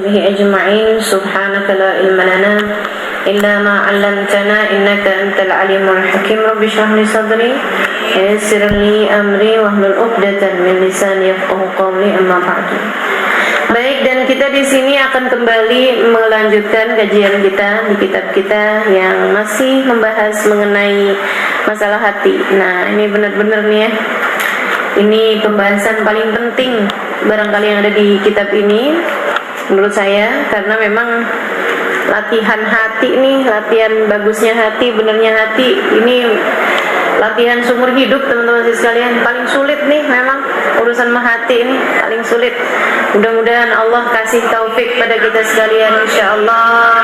أجمعين سبحانك لا علم لنا إلا ما علمتنا إنك أنت العليم الحكيم رب اشرح لي صدري ويسر لي أمري واحلل عقدة من لساني يفقهوا قولي أما بعد. Baik, dan kita di sini akan kembali melanjutkan kajian kita di kitab kita yang masih membahas mengenai masalah hati. Nah, ini benar-benar nih ya. Ini pembahasan paling penting barangkali yang ada di kitab ini menurut saya, karena memang latihan hati nih, latihan bagusnya hati, benernya hati, ini latihan seumur hidup teman-teman sekalian. Paling sulit nih memang urusan hati ini paling sulit. Mudah-mudahan Allah kasih taufik pada kita sekalian insyaallah.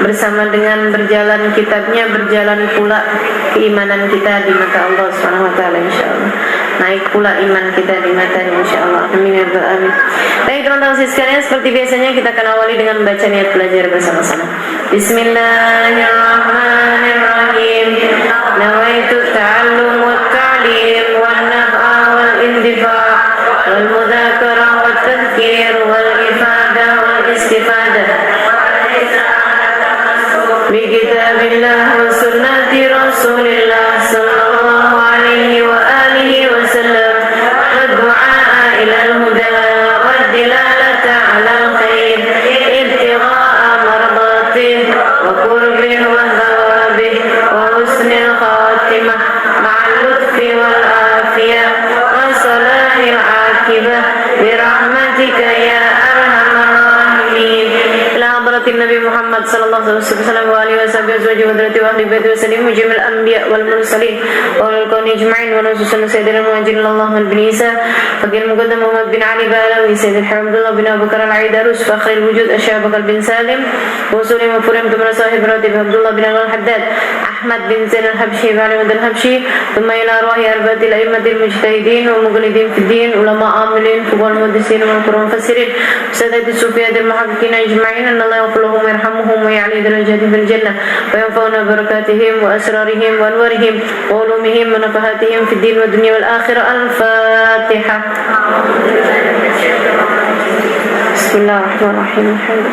Bersama dengan berjalan kitabnya, berjalan pula keimanan kita di mata Allah Subhanahu wa taala insyaallah. Naik pula iman kita di matanya insyaallah. Amin ya rabbal alamin. Baik teman-teman sekalian, seperti biasanya kita akan awali dengan membaca niat belajar bersama-sama. Bismillahirrahmanirrahim. Nawaitu ta'allum wa ta'lim wa naf'a wal indifa' wal mudzakarah wa tadhkir wal ifadah wal istifadah bi kitabillah wa sunnati rasulillah sallallahu alaihi wa alihi wa sallam wa du'a ila al-huda wa dilalata ala al-khair ibtigha'a mardatih wa qurbih wa thawabih wa husnil khatimah ma'al lutfi wal afiyah wa salahil akibah birahmatika ya arhamar rahimin. Ila hadratin Nabi Muhammad sallallahu alaihi wasallam wa alihi wasallam wa ahli baiti wa sallim mujamil anbiya wal mursalin wal kauni ajma'in wa rasulullah sayyidina muhajirin Allah wal bin Isa faqil muqaddam Muhammad bin Ali Balawi sayyid Alhamdulillah bin Abu Bakar al-Aidarus fa khair wujud Asy Bakar bin Salim wa sulim wa furim tumra sahib ratib Abdullah bin al-Haddad Ahmad bin Zain al-Habsyi wa Ali al-Habsyi thumma ila arwahi arba'atil a'immatil mujtahidin wa muqallidin fid din ulama amilin fuqaha muhaddisin wa qur'an mufassirin sadati sufiyatil muhaqqiqin ajma'in anallahu yaghfiruhum wa yarhamuhum wa ya'li darajatihim fil jannah wa yanfa'una barakatihim wa asrarihim wa anwarihim wa ulumihim wa nafahatihim fid din wa dunya wal akhirah. Al-Fatihah. Bismillahirrahmanirrahim.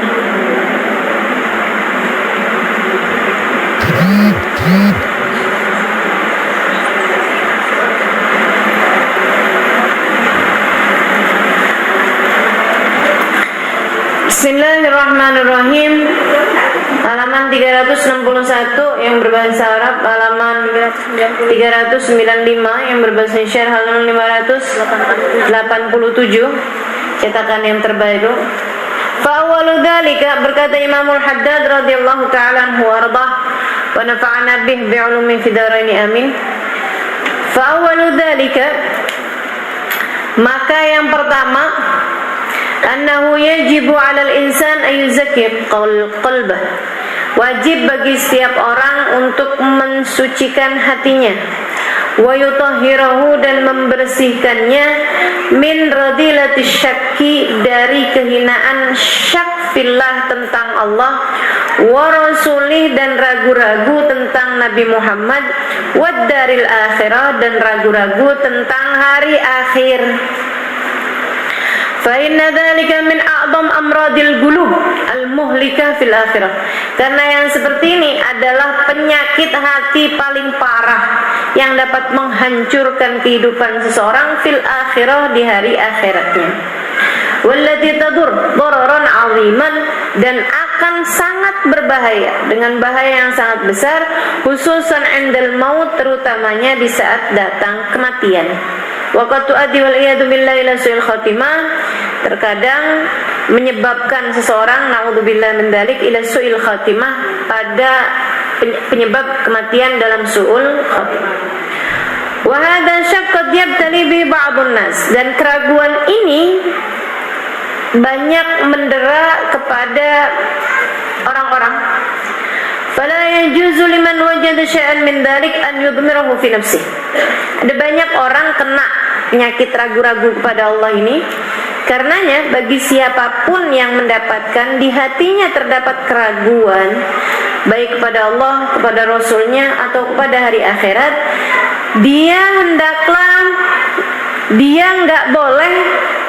Bismillahirrahmanirrahim. Halaman 361 yang berbahasa Arab, halaman 395 yang berbahasa Indonesia, halaman 587 cetakan yang terbaru. Fa awwalu dzalika, berkata Imamul Haddad radhiyallahu ta'ala anhu warḍah wa nafa'ana bih bi'ulumi fid dharain amin. Fa awwalu dzalika, maka yang pertama, annahu yajibu 'alal insan an yuzakki qalbah, wajib bagi setiap orang untuk mensucikan hatinya, wa yutahhirahu, dan membersihkannya, min radilatis syakki, dari kehinaan syak fillah, tentang Allah, wa rasulih, dan ragu-ragu tentang Nabi Muhammad, wad daril akhirah, dan ragu-ragu tentang hari akhir. Fa inna dzalika min a'dham amradil qulub al-muhlikah fil akhirah. Karena yang seperti ini adalah penyakit hati paling parah yang dapat menghancurkan kehidupan seseorang fil akhirah, di hari akhiratnya. Wallati tadur dararan 'aziman, dan akan sangat berbahaya dengan bahaya yang sangat besar, khususan indal maut, terutamanya di saat datang kematian. Waqad tu'addi wal iyadu billahi ila su'il khatimah, terkadang menyebabkan seseorang naudzubillah min dzalik ila su'il khatimah, pada penyebab kematian dalam su'ul khatimah. Wa hadza syaqqad yabtali bi ba'dun nas, dan keraguan ini banyak mendera kepada orang-orang. Fala yajuzu liman wajada syai'an min dzalik an yudmirahu fi nafsihi. Ada banyak orang kena penyakit ragu-ragu kepada Allah ini. Karenanya bagi siapapun yang mendapatkan di hatinya terdapat keraguan, baik kepada Allah, kepada Rasulnya, atau kepada hari akhirat, dia hendaklah, dia nggak boleh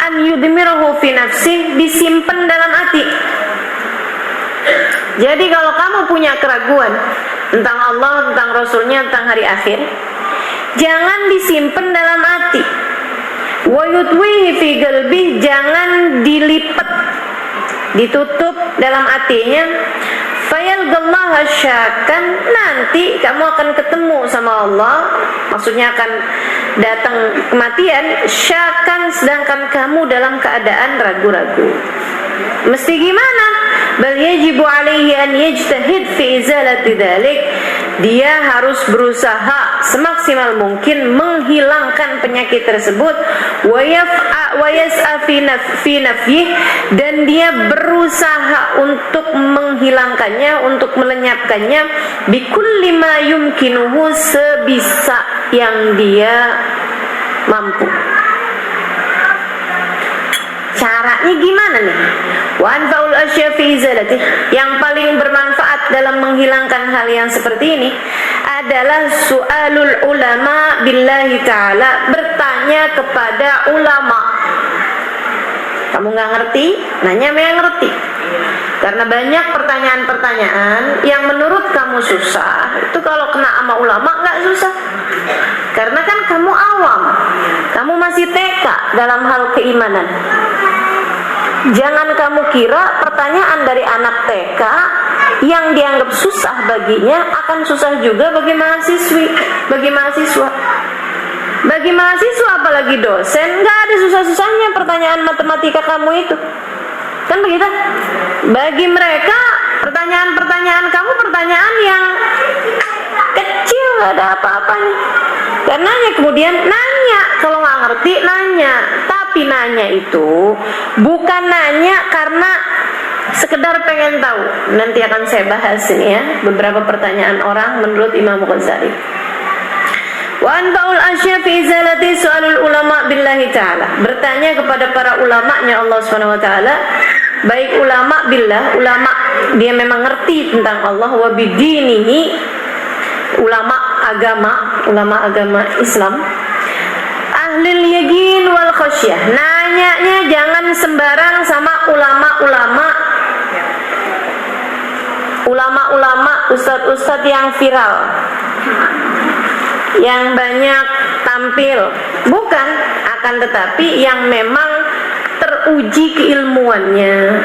an yudmirahu fi nafsih, disimpan dalam hati. Jadi kalau kamu punya keraguan tentang Allah, tentang Rasulnya, tentang hari akhir, jangan disimpan dalam hati. Wa yutwihi fi qalbi, jangan dilipat, ditutup dalam hatinya. Fayalgallaha syakan, nanti kamu akan ketemu sama Allah, maksudnya akan datang kematian syakan, sedangkan kamu dalam keadaan ragu-ragu. Mesti gimana? Bal yajibu alaihi an yajtahid fi izalati dzalik. Dia harus berusaha semaksimal mungkin menghilangkan penyakit tersebut, wa yas'a fi nafyih, dan dia berusaha untuk menghilangkannya, untuk melenyapkannya, bikulli ma yumkinuhu, sebisa yang dia mampu. Caranya gimana nih? Wa anfa'ul asya fi izalati, yang paling bermanfaat dalam menghilangkan hal yang seperti ini adalah su'alul ulama billahi ta'ala, bertanya kepada ulama. Kamu nggak ngerti, nanya sama yang ngerti. Karena banyak pertanyaan-pertanyaan yang menurut kamu susah, itu kalau kena sama ulama nggak susah. Karena kan kamu awam, kamu masih TK dalam hal keimanan. Jangan kamu kira pertanyaan dari anak TK yang dianggap susah baginya akan susah juga bagi mahasiswi, bagi mahasiswa. Bagi mahasiswa apalagi dosen, nggak ada susah-susahnya pertanyaan matematika kamu itu. Kan begitu? Bagi mereka pertanyaan-pertanyaan kamu pertanyaan yang kecil, nggak ada apa-apanya. Karenanya kemudian nanya, kalau nggak ngerti nanya. Tapi nanya itu bukan nanya karena sekedar pengen tahu. Nanti akan saya bahas ini ya, beberapa pertanyaan orang menurut Imam Ghazali. Wa anfa'ul asya fi izalati su'alul ulama billahi ta'ala, bertanya kepada para ulamanya Allah Subhanahu wa taala, baik ulama billah, ulama dia memang ngerti tentang Allah, wa bidinihi, ulama agama Islam, ahlil yaqin wal khasyah. Nanyanya jangan sembarang sama ulama, ustadz-ustadz yang viral, yang banyak tampil, bukan, akan tetapi yang memang teruji keilmuannya,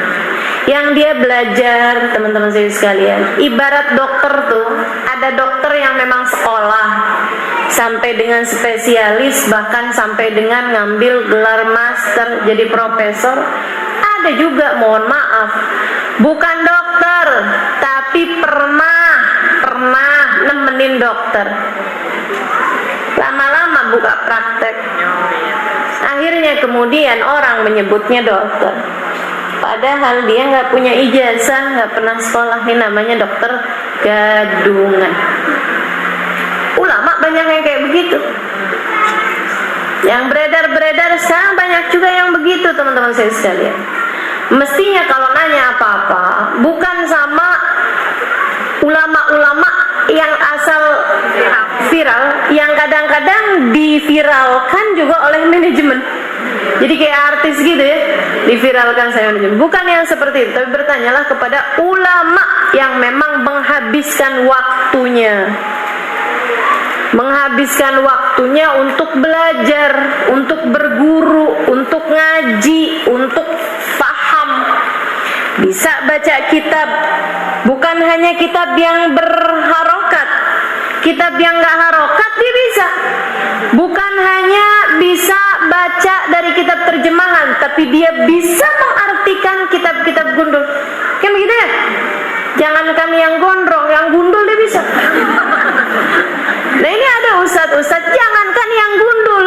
yang dia belajar. Teman-teman saya sekalian, ibarat dokter tuh, ada dokter yang memang sekolah sampai dengan spesialis, bahkan sampai dengan ngambil gelar master jadi profesor. Ada juga, mohon maaf, bukan dokter tapi pernah nemenin dokter, lama-lama buka praktek, akhirnya kemudian orang menyebutnya dokter, padahal dia nggak punya ijazah, nggak pernah sekolah. Ini namanya dokter gadungan. Ulama banyak yang kayak begitu, yang beredar sekarang banyak juga yang begitu, teman-teman saya sekalian. Mestinya kalau nanya apa-apa bukan sama ulama-ulama yang asal viral, yang kadang-kadang diviralkan juga oleh manajemen. Jadi kayak artis gitu ya, diviralkan saya manajemen. Bukan yang seperti itu, tapi bertanyalah kepada ulama yang memang menghabiskan waktunya untuk belajar, untuk berguru, untuk ngaji, untuk paham. Bisa baca kitab, bukan hanya kitab yang berharokat, kitab yang gak harokat dia bisa. Bukan hanya bisa baca dari kitab terjemahan, tapi dia bisa mengartikan kitab-kitab gundul. Kan begitu ya? Jangankan yang gondrong, yang gundul dia bisa. Nah ini ada ustadz, jangankan yang gundul,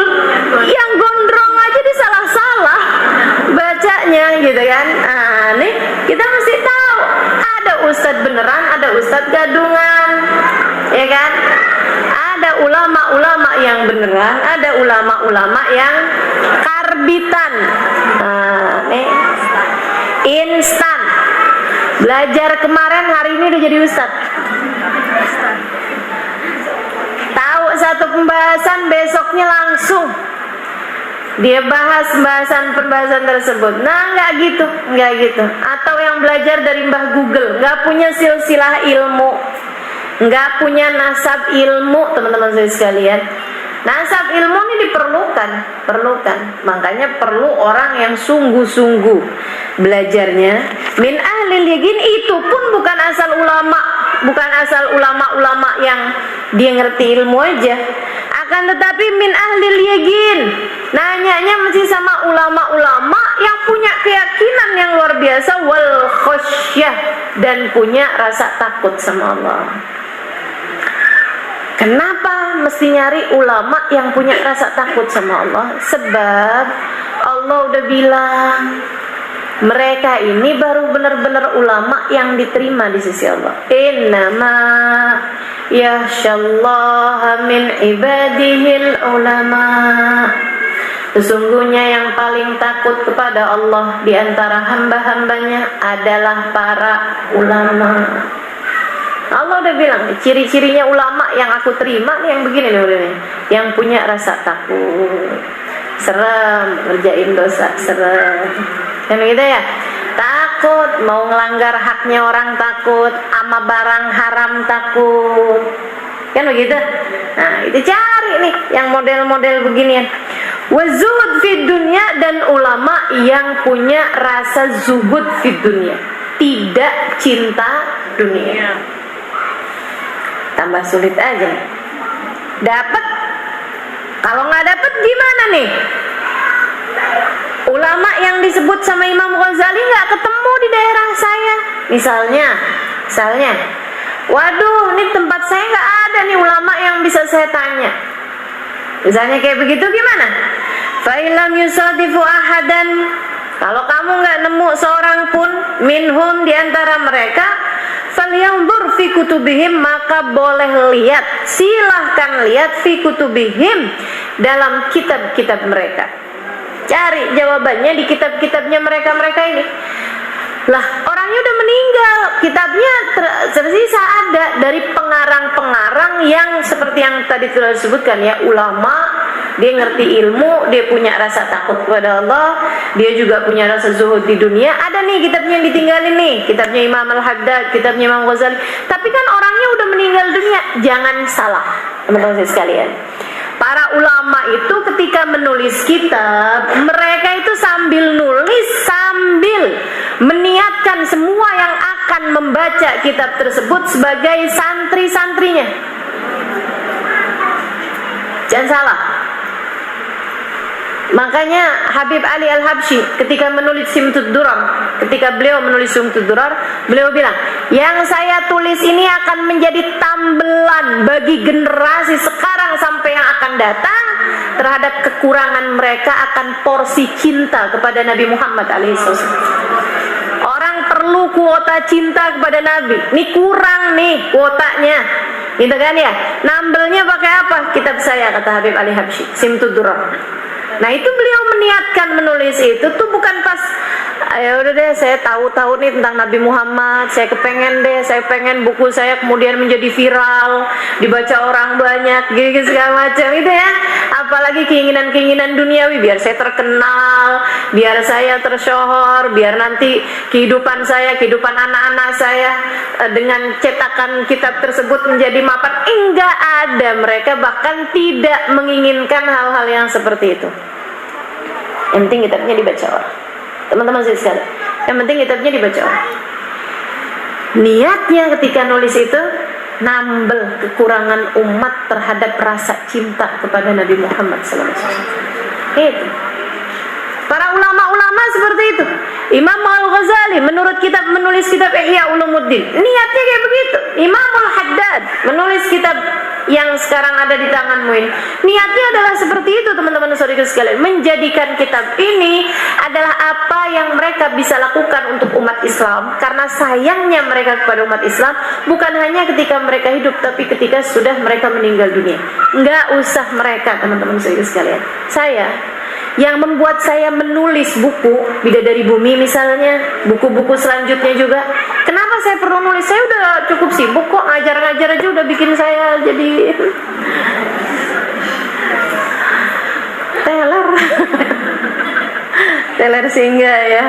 yang gondrong aja dia salah-salah bacanya gitu kan. Nah nih kita mesti tahu, ada ustadz beneran, ada ustadz gadungan, ya kan? Ada ulama-ulama yang beneran, ada ulama-ulama yang karbitan. Nah nih instan, belajar kemarin hari ini udah jadi ustadz. Tahu satu pembahasan besoknya langsung dia bahas pembahasan tersebut. Nah, nggak gitu. Atau yang belajar dari Mbah Google, nggak punya silsilah ilmu, nggak punya nasab ilmu, teman-teman saya sekalian. Nasab ilmu ini diperlukan. Makanya perlu orang yang sungguh-sungguh belajarnya. Min ahlil yakin, itu pun bukan asal ulama yang dia ngerti ilmu aja. Akan tetapi min ahlil yakin, nanyanya mesti sama ulama-ulama yang punya keyakinan yang luar biasa, wal khosyah, dan punya rasa takut sama Allah. Kenapa mesti nyari ulama yang punya rasa takut sama Allah? Sebab Allah udah bilang mereka ini baru benar-benar ulama yang diterima di sisi Allah. Innama yakhsyallaha min ibadihil ulama. Sesungguhnya yang paling takut kepada Allah di antara hamba-hambanya adalah para ulama. Allah udah bilang ciri-cirinya ulama yang aku terima nih yang begini nih, yang punya rasa takut, serem ngerjain dosa, serem, kan begitu ya, takut mau ngelanggar haknya orang, takut sama barang haram, takut, kan begitu. Nah itu cari nih yang model-model beginian. Wazuhud fid dunya, dan ulama yang punya rasa zuhud fid dunya, tidak cinta dunia. Tambah sulit aja. Dapat? Kalau nggak dapat gimana nih? Ulama yang disebut sama Imam Ghazali nggak ketemu di daerah saya. Misalnya, waduh, ini tempat saya nggak ada nih ulama yang bisa saya tanya. Misalnya kayak begitu gimana? Fa'ilam yusadifu ahadan. Kalau kamu nggak nemu seorang pun minhum di antara mereka, falyanzur fi kutubihim, maka boleh lihat, silahkan lihat fi kutubihim, dalam kitab-kitab mereka. Cari jawabannya di kitab-kitabnya mereka ini. Lah, orangnya udah meninggal, kitabnya tersisa ada dari pengarang-pengarang yang seperti yang tadi telah disebutkan ya, ulama, dia ngerti ilmu, dia punya rasa takut kepada Allah, dia juga punya rasa zuhud di dunia. Ada nih kitabnya yang ditinggalin nih, kitabnya Imam Al-Haddad, kitabnya Imam Ghazali. Tapi kan orangnya udah meninggal dunia. Jangan salah, teman-teman saya sekalian. Para ulama itu ketika menulis kitab, mereka itu sambil nulis, sambil meniatkan semua yang akan membaca kitab tersebut sebagai santri-santrinya. Jangan salah. Makanya Habib Ali Al-Habsyi ketika menulis Simtud Durar, ketika beliau menulis Simtud Durar, beliau bilang, yang saya tulis ini akan menjadi tambelan bagi generasi sekarang sampai yang akan datang terhadap kekurangan mereka akan porsi cinta kepada Nabi Muhammad SAW. Orang perlu kuota cinta kepada Nabi. Ini kurang nih kuotanya, gitu kan ya? Nambelnya pakai apa? Kitab saya, kata Habib Ali Habsyi, Simtud Durar. Nah itu beliau meniatkan menulis itu tuh bukan pas ya udah deh saya tahu nih tentang Nabi Muhammad, saya pengen buku saya kemudian menjadi viral, dibaca orang banyak, gitu segala macam itu ya. Apalagi keinginan duniawi, biar saya terkenal, biar saya tersohor, biar nanti kehidupan anak-anak saya dengan cetakan kitab tersebut menjadi mapan. Enggak ada, mereka bahkan tidak menginginkan hal-hal yang seperti itu. Yang penting kitabnya dibaca orang. Teman-teman saya sekalian, yang penting kitabnya dibaca orang. Niatnya ketika nulis itu nambel kekurangan umat terhadap rasa cinta kepada Nabi Muhammad SAW. Itu para ulama-ulama seperti itu. Imam Al-Ghazali menulis kitab Ihya Ulumuddin, niatnya kayak begitu. Imam Al-Haddad menulis kitab yang sekarang ada di tanganmu ini, niatnya adalah seperti itu, teman-teman saudara sekalian. Menjadikan kitab ini adalah apa yang mereka bisa lakukan untuk umat Islam, karena sayangnya mereka kepada umat Islam bukan hanya ketika mereka hidup, tapi ketika sudah mereka meninggal dunia. Enggak usah mereka, teman-teman saudara sekalian. Yang membuat saya menulis buku Bidadari Bumi misalnya, buku-buku selanjutnya juga. Kenapa saya perlu nulis? Saya udah cukup sibuk kok, ngajar-ngajar aja udah bikin saya jadi teler. Teler singgah ya.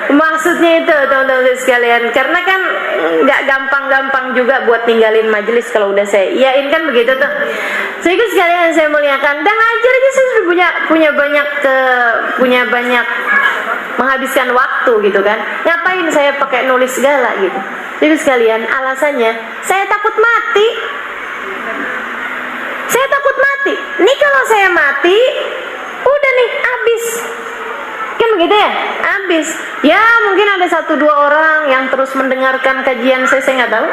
Maksudnya itu teman-teman sekalian, karena kan nggak gampang-gampang juga buat ninggalin majelis kalau udah saya iyain kan begitu tuh. Sehingga sekalian saya muliakan, dan ngajar aja saya sudah punya banyak menghabiskan waktu gitu kan. Ngapain saya pakai nulis segala gitu. Jadi sekalian, alasannya saya takut mati. Saya takut mati. Nih kalau saya mati, udah nih habis. Kan begitu ya? Habis. Ya mungkin ada 1-2 orang yang terus mendengarkan kajian saya nggak tahu.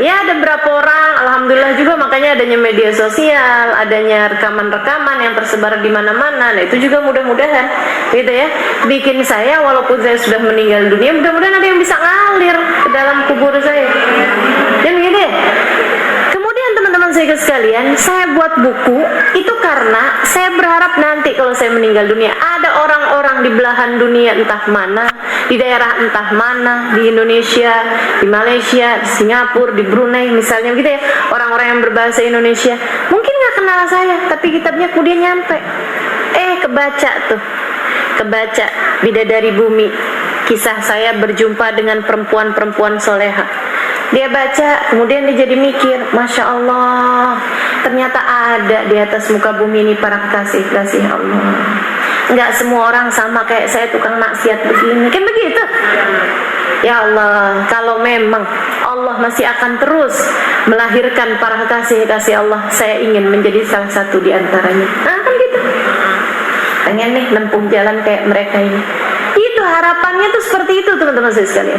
Ya ada berapa orang, alhamdulillah juga, makanya adanya media sosial, adanya rekaman-rekaman yang tersebar di mana-mana. Nah itu juga mudah-mudahan gitu ya, bikin saya walaupun saya sudah meninggal dunia, mudah-mudahan ada yang bisa ngalir ke dalam kubur saya. Dan begitu ya. Kemudian teman-teman saya sekalian, saya buat buku itu karena saya berharap nanti kalau saya meninggal dunia ada orang-orang di belahan dunia entah mana, di daerah entah mana, di Indonesia, di Malaysia, di Singapura, di Brunei misalnya gitu ya, orang-orang yang berbahasa Indonesia mungkin nggak kenal saya, tapi kitabnya kemudian nyampe, kebaca Bidadari Bumi, kisah saya berjumpa dengan perempuan-perempuan soleha. Dia baca, kemudian dia jadi mikir, Masya Allah, ternyata ada di atas muka bumi ini para kekasih-kasih Allah. Enggak semua orang sama kayak saya tukang maksiat begini, kan begitu? Ya Allah, kalau memang Allah masih akan terus melahirkan para kekasih-kasih Allah, saya ingin menjadi salah satu di antaranya. Nah kan gitu. Pengen nih nempuh jalan kayak mereka ini. Itu harapannya tuh seperti itu teman-teman saya sekalian.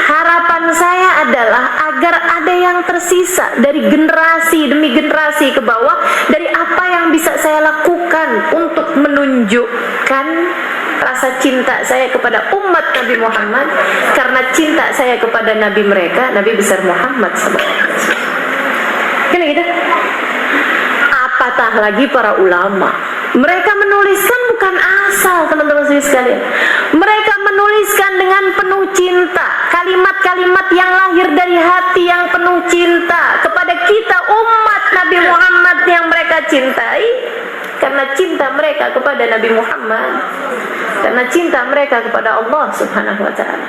Harapan saya adalah agar ada yang tersisa dari generasi demi generasi ke bawah, dari apa yang bisa saya lakukan untuk menunjukkan rasa cinta saya kepada umat Nabi Muhammad, karena cinta saya kepada Nabi mereka, Nabi besar Muhammad SAW. Kan gitu. Apatah lagi para ulama, mereka menuliskan bukan asal teman-teman sekalian. Mereka menuliskan dengan penuh cinta, kalimat-kalimat yang lahir dari hati yang penuh cinta kepada kita umat Nabi Muhammad yang mereka cintai, karena cinta mereka kepada Nabi Muhammad, karena cinta mereka kepada Allah Subhanahu wa ta'ala.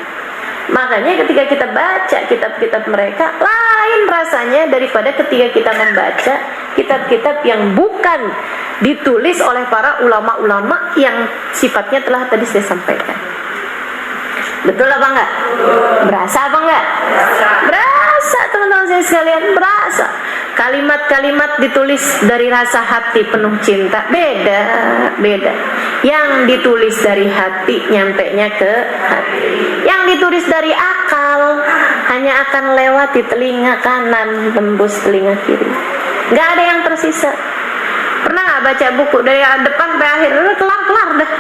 Makanya ketika kita baca kitab-kitab mereka, lain rasanya daripada ketika kita membaca kitab-kitab yang bukan ditulis oleh para ulama-ulama yang sifatnya telah tadi saya sampaikan. Betul apa enggak? Berasa apa enggak? Berasa teman-teman saya sekalian, berasa. Kalimat-kalimat ditulis dari rasa hati penuh cinta, beda. Yang ditulis dari hati nyampenya ke hati. Yang ditulis dari akal hanya akan lewati telinga kanan tembus telinga kiri. Gak ada yang tersisa. Pernah gak baca buku dari depan sampai akhir, udah kelar dah.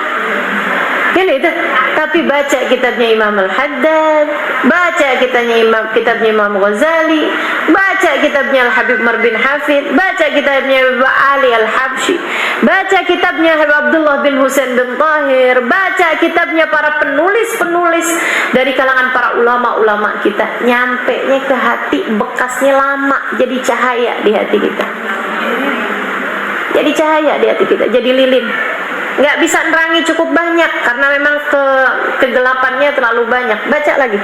Gini itu. Tapi baca kitabnya Imam Al-Haddad, baca kitabnya Imam Ghazali, baca kitabnya Al-Habib Umar bin Hafid, baca kitabnya Ali Al-Habsyi, baca kitabnya Abdullah bin Husain bin Tahir, baca kitabnya para penulis-penulis dari kalangan para ulama-ulama kita, nyampenya ke hati, bekasnya lama, jadi cahaya di hati kita. Jadi cahaya di hati kita, jadi lilin. Nggak bisa nerangi cukup banyak karena memang kegelapannya terlalu banyak. Baca lagi,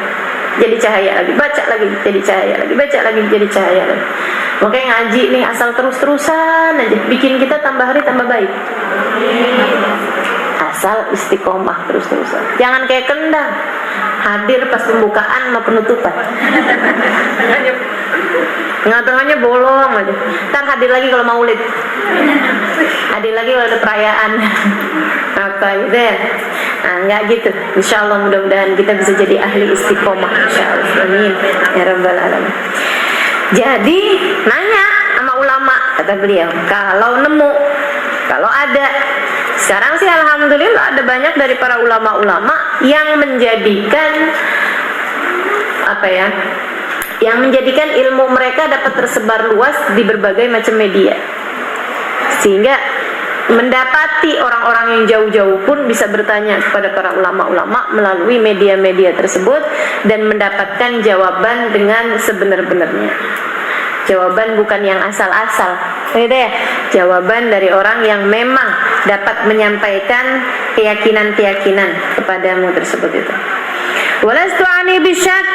jadi cahaya lagi. Baca lagi, jadi cahaya lagi. Baca lagi, jadi cahaya lagi. Makanya ngaji nih asal terus-terusan aja, bikin kita tambah hari tambah baik. Asal istiqomah terus-terusan. Jangan kayak kendang, hadir pas pembukaan sama penutupan. Tengah-tengahnya bolong aja. Ntar hadir lagi kalau maulid, hadir lagi kalau ada perayaan. Apa gitu ya? Nah, enggak gitu. Insyaallah mudah-mudahan kita bisa jadi ahli istiqomah. Insyaallah. Amin. Ya rabbal alamin. Jadi nanya sama ulama, kata beliau, kalau nemu, kalau ada. Sekarang sih alhamdulillah ada banyak dari para ulama-ulama yang menjadikan yang menjadikan ilmu mereka dapat tersebar luas di berbagai macam media, sehingga mendapati orang-orang yang jauh-jauh pun bisa bertanya kepada para ulama-ulama melalui media-media tersebut dan mendapatkan jawaban dengan sebenar-benarnya. Jawaban bukan yang asal-asal, gitu ya. Jawaban dari orang yang memang dapat menyampaikan keyakinan-keyakinan kepadamu tersebut itu. Walastu ani bisyak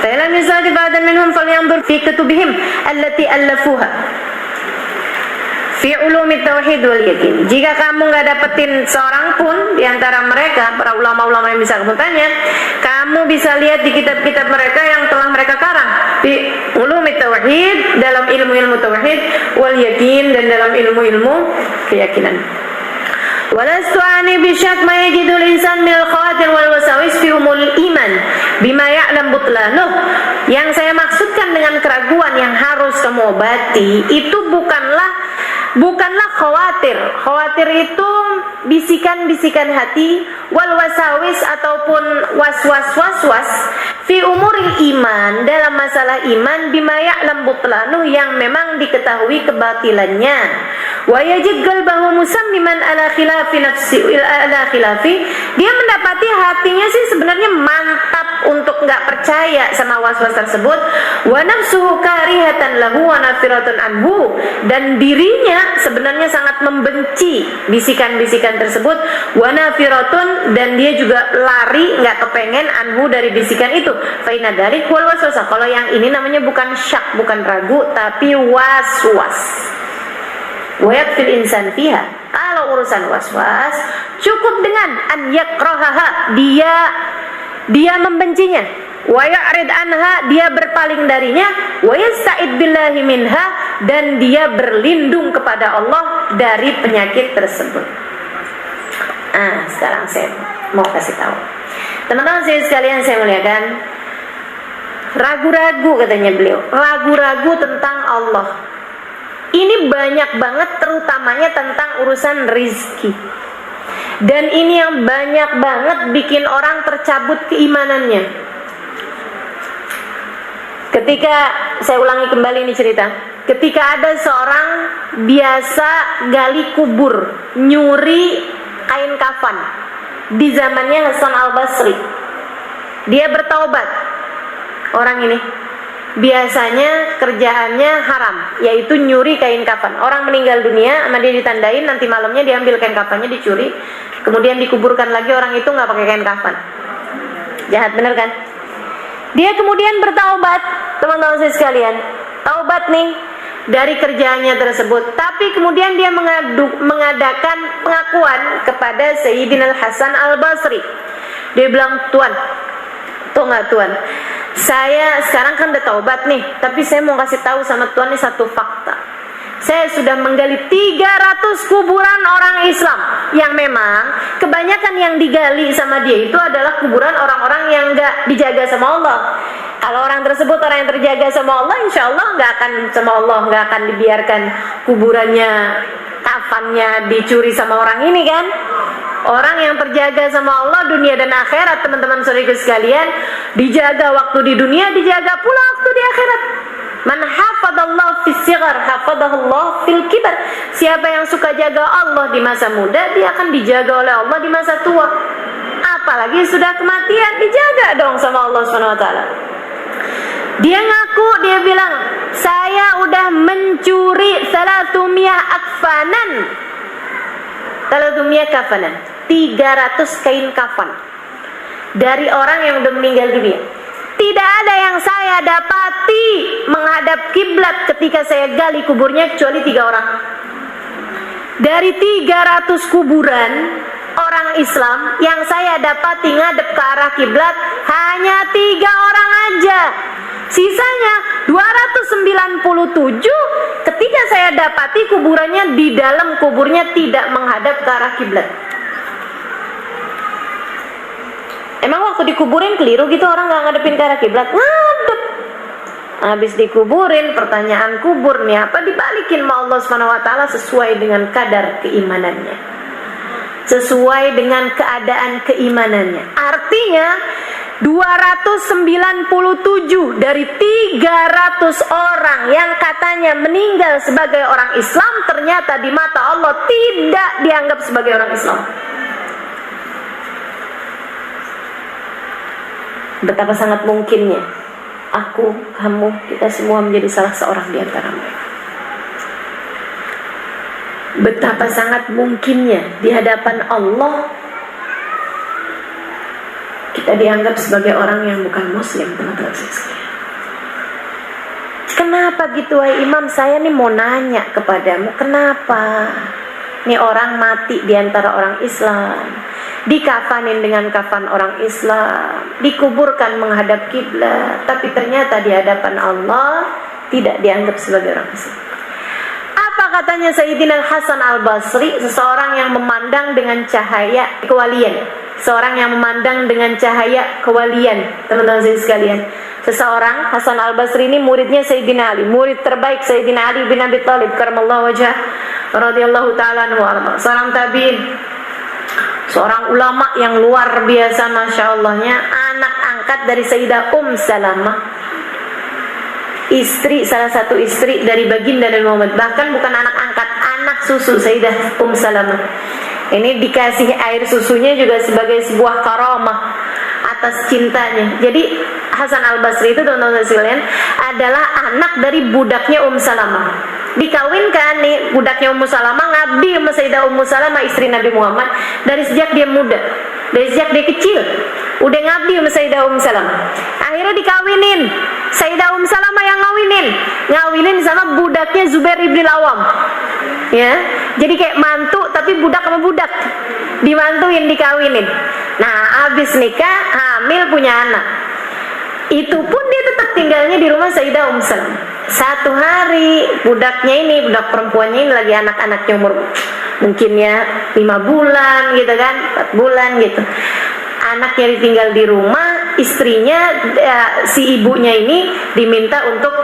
fa'ilam yusadi ba'dan minhum falyanzur fi kutubihim allati allafuha fi ulumi tauhid wal yakin. Jika kamu nggak dapetin seorang pun di antara mereka, para ulama-ulama yang bisa kamu tanya, kamu bisa lihat di kitab-kitab mereka yang telah mereka karang di ulumi tauhid, dalam ilmu-ilmu tauhid, wal yakin, dan dalam ilmu-ilmu keyakinan. Walastu ani bisyak ma yajidul insan min al-khawatir wal wasawis fi umul iman bima ya'lam butlanuh. Yang saya maksudkan dengan keraguan yang harus kamu obati itu bukanlah khawatir. Khawatir itu bisikan-bisikan hati, wal wasawis ataupun was-was fi umuril iman, dalam masalah iman, bima ya'lam butlanuh, yang memang diketahui kebatilannya. Wa yajid qalbahu musammiman ala khilafi nafsi ala khilafi, dia mendapati hatinya sih sebenarnya mantap untuk enggak percaya sama was-was tersebut. Wa nafsuhu karihatan lahu wa nafiratun anhu, dan dirinya sebenarnya sangat membenci bisikan-bisikan tersebut. Wa nafiratun, dan dia juga lari, enggak kepengen, anhu, dari bisikan itu. Fa inna dzalik wal waswasah, kalau yang ini namanya bukan syak, bukan ragu, tapi was-was. Wa yakfil insan fiha, kalau urusan was-was cukup dengan an yakrahaha, dia membencinya, wa ya'rid anha, dia berpaling darinya, wa yasta'id billahi minha, dan dia berlindung kepada Allah dari penyakit tersebut. Sekarang saya mau kasih tahu teman-teman saya sekalian, saya muliakan, ragu-ragu katanya beliau, ragu-ragu tentang Allah ini banyak banget, terutamanya tentang urusan rizki. Dan ini yang banyak banget bikin orang tercabut keimanannya. Ketika, saya ulangi kembali ini cerita, ketika ada seorang biasa gali kubur, nyuri kain kafan di zamannya Hasan al-Basri. Dia bertaubat, orang ini biasanya kerjaannya haram, yaitu nyuri kain kafan. Orang meninggal dunia, sama dia ditandain, nanti malamnya diambil kain kafannya, dicuri, kemudian dikuburkan lagi, orang itu nggak pakai kain kafan. Jahat bener kan? Dia kemudian bertaubat, teman-teman saya sekalian, taubat nih dari kerjaannya tersebut. Tapi kemudian dia mengadakan pengakuan kepada Sayyidina Hasan al-Basri. Dia bilang, Tuan, tuh nggak Tuan, saya sekarang kan udah taubat nih, tapi saya mau kasih tahu sama Tuhan nih satu fakta. Saya sudah menggali 300 kuburan orang Islam, yang memang kebanyakan yang digali sama dia itu adalah kuburan orang-orang yang nggak dijaga sama Allah. Kalau orang tersebut orang yang terjaga sama Allah, insya Allah nggak akan sama Allah, nggak akan dibiarkan kuburannya, kafannya dicuri sama orang ini kan. Orang yang terjaga sama Allah dunia dan akhirat, teman-teman saudaraku sekalian, dijaga waktu di dunia, dijaga pula waktu di akhirat. Man hafadallahu fis sighar hafadahullah fil kibar. Siapa yang suka jaga Allah di masa muda, dia akan dijaga oleh Allah di masa tua. Apalagi sudah kematian, dijaga dong sama Allah Subhanahu wa taala. Dia ngaku, dia bilang, saya udah mencuri 300 akfanan. 300 kafanan, 300 kain kafan dari orang yang udah meninggal dunia. Tidak ada yang saya dapati menghadap kiblat ketika saya gali kuburnya kecuali 3 orang. Dari 300 kuburan orang Islam yang saya dapati ngadep ke arah kiblat hanya 3 orang aja. Sisanya 297 ketika saya dapati kuburannya di dalam kuburnya tidak menghadap ke arah kiblat. Emang waktu dikuburin keliru gitu, orang nggak ngadepin ke arah kiblat? Ngadep. Habis dikuburin, pertanyaan kubur nih apa, dibalikin sama Allah Subhanahu wa taala sesuai dengan kadar keimanannya, sesuai dengan keadaan keimanannya. Artinya 297 dari 300 orang yang katanya meninggal sebagai orang Islam, ternyata di mata Allah tidak dianggap sebagai orang Islam. Betapa sangat mungkinnya aku, kamu, kita semua menjadi salah seorang di antara mereka. Betapa sangat mungkinnya di hadapan Allah kita dianggap sebagai orang yang bukan muslim, teman-teman sekalian. Kenapa gitu, wahai imam? Saya nih mau nanya kepadamu, kenapa nih orang mati di antara orang Islam, dikafanin dengan kafan orang Islam, dikuburkan menghadap kiblat, tapi ternyata di hadapan Allah tidak dianggap sebagai orang Islam. Apa katanya Sayyidina Hasan Al-Basri, seseorang yang memandang dengan cahaya kewalian, seorang yang memandang dengan cahaya kewalian, teman-teman sekalian. Seseorang, Hasan Al-Basri ini muridnya Sayyidina Ali, murid terbaik Sayyidina Ali bin Abi Thalib karamallahu wajhah radhiyallahu ta'ala anhu, seorang tabi'in, seorang ulama yang luar biasa, masya Allahnya, anak angkat dari Sayyidah Salamah, istri, salah satu istri dari baginda Nabi Muhammad, bahkan bukan anak angkat, anak susu Sayyidah Salamah. Ini dikasih air susunya juga sebagai sebuah karamah atas cintanya. Jadi Hasan Al-Basri itu, teman-teman sekalian, adalah anak dari budaknya Salamah. Dikawinkan nih budaknya Salamah, ngabdi sama Sayyidah Salamah, istri Nabi Muhammad, dari sejak dia muda, dari sejak dia kecil udah ngabdi sama Sayyidah Salamah. Akhirnya dikawinin, Sayyidah Salamah yang ngawinin sama budaknya Zubair ibn Awam. Ya, jadi kayak mantu tapi budak sama budak, dimantuin, dikawinin. Nah, habis nikah, hamil, punya anak. Itu pun dia tetap tinggalnya di rumah Sayyidah Salamah. Satu hari budaknya ini, budak perempuannya ini lagi anak-anaknya umur mungkin ya 5 bulan gitu kan, 4 bulan gitu. Anaknya ditinggal di rumah, istrinya si ibunya ini diminta untuk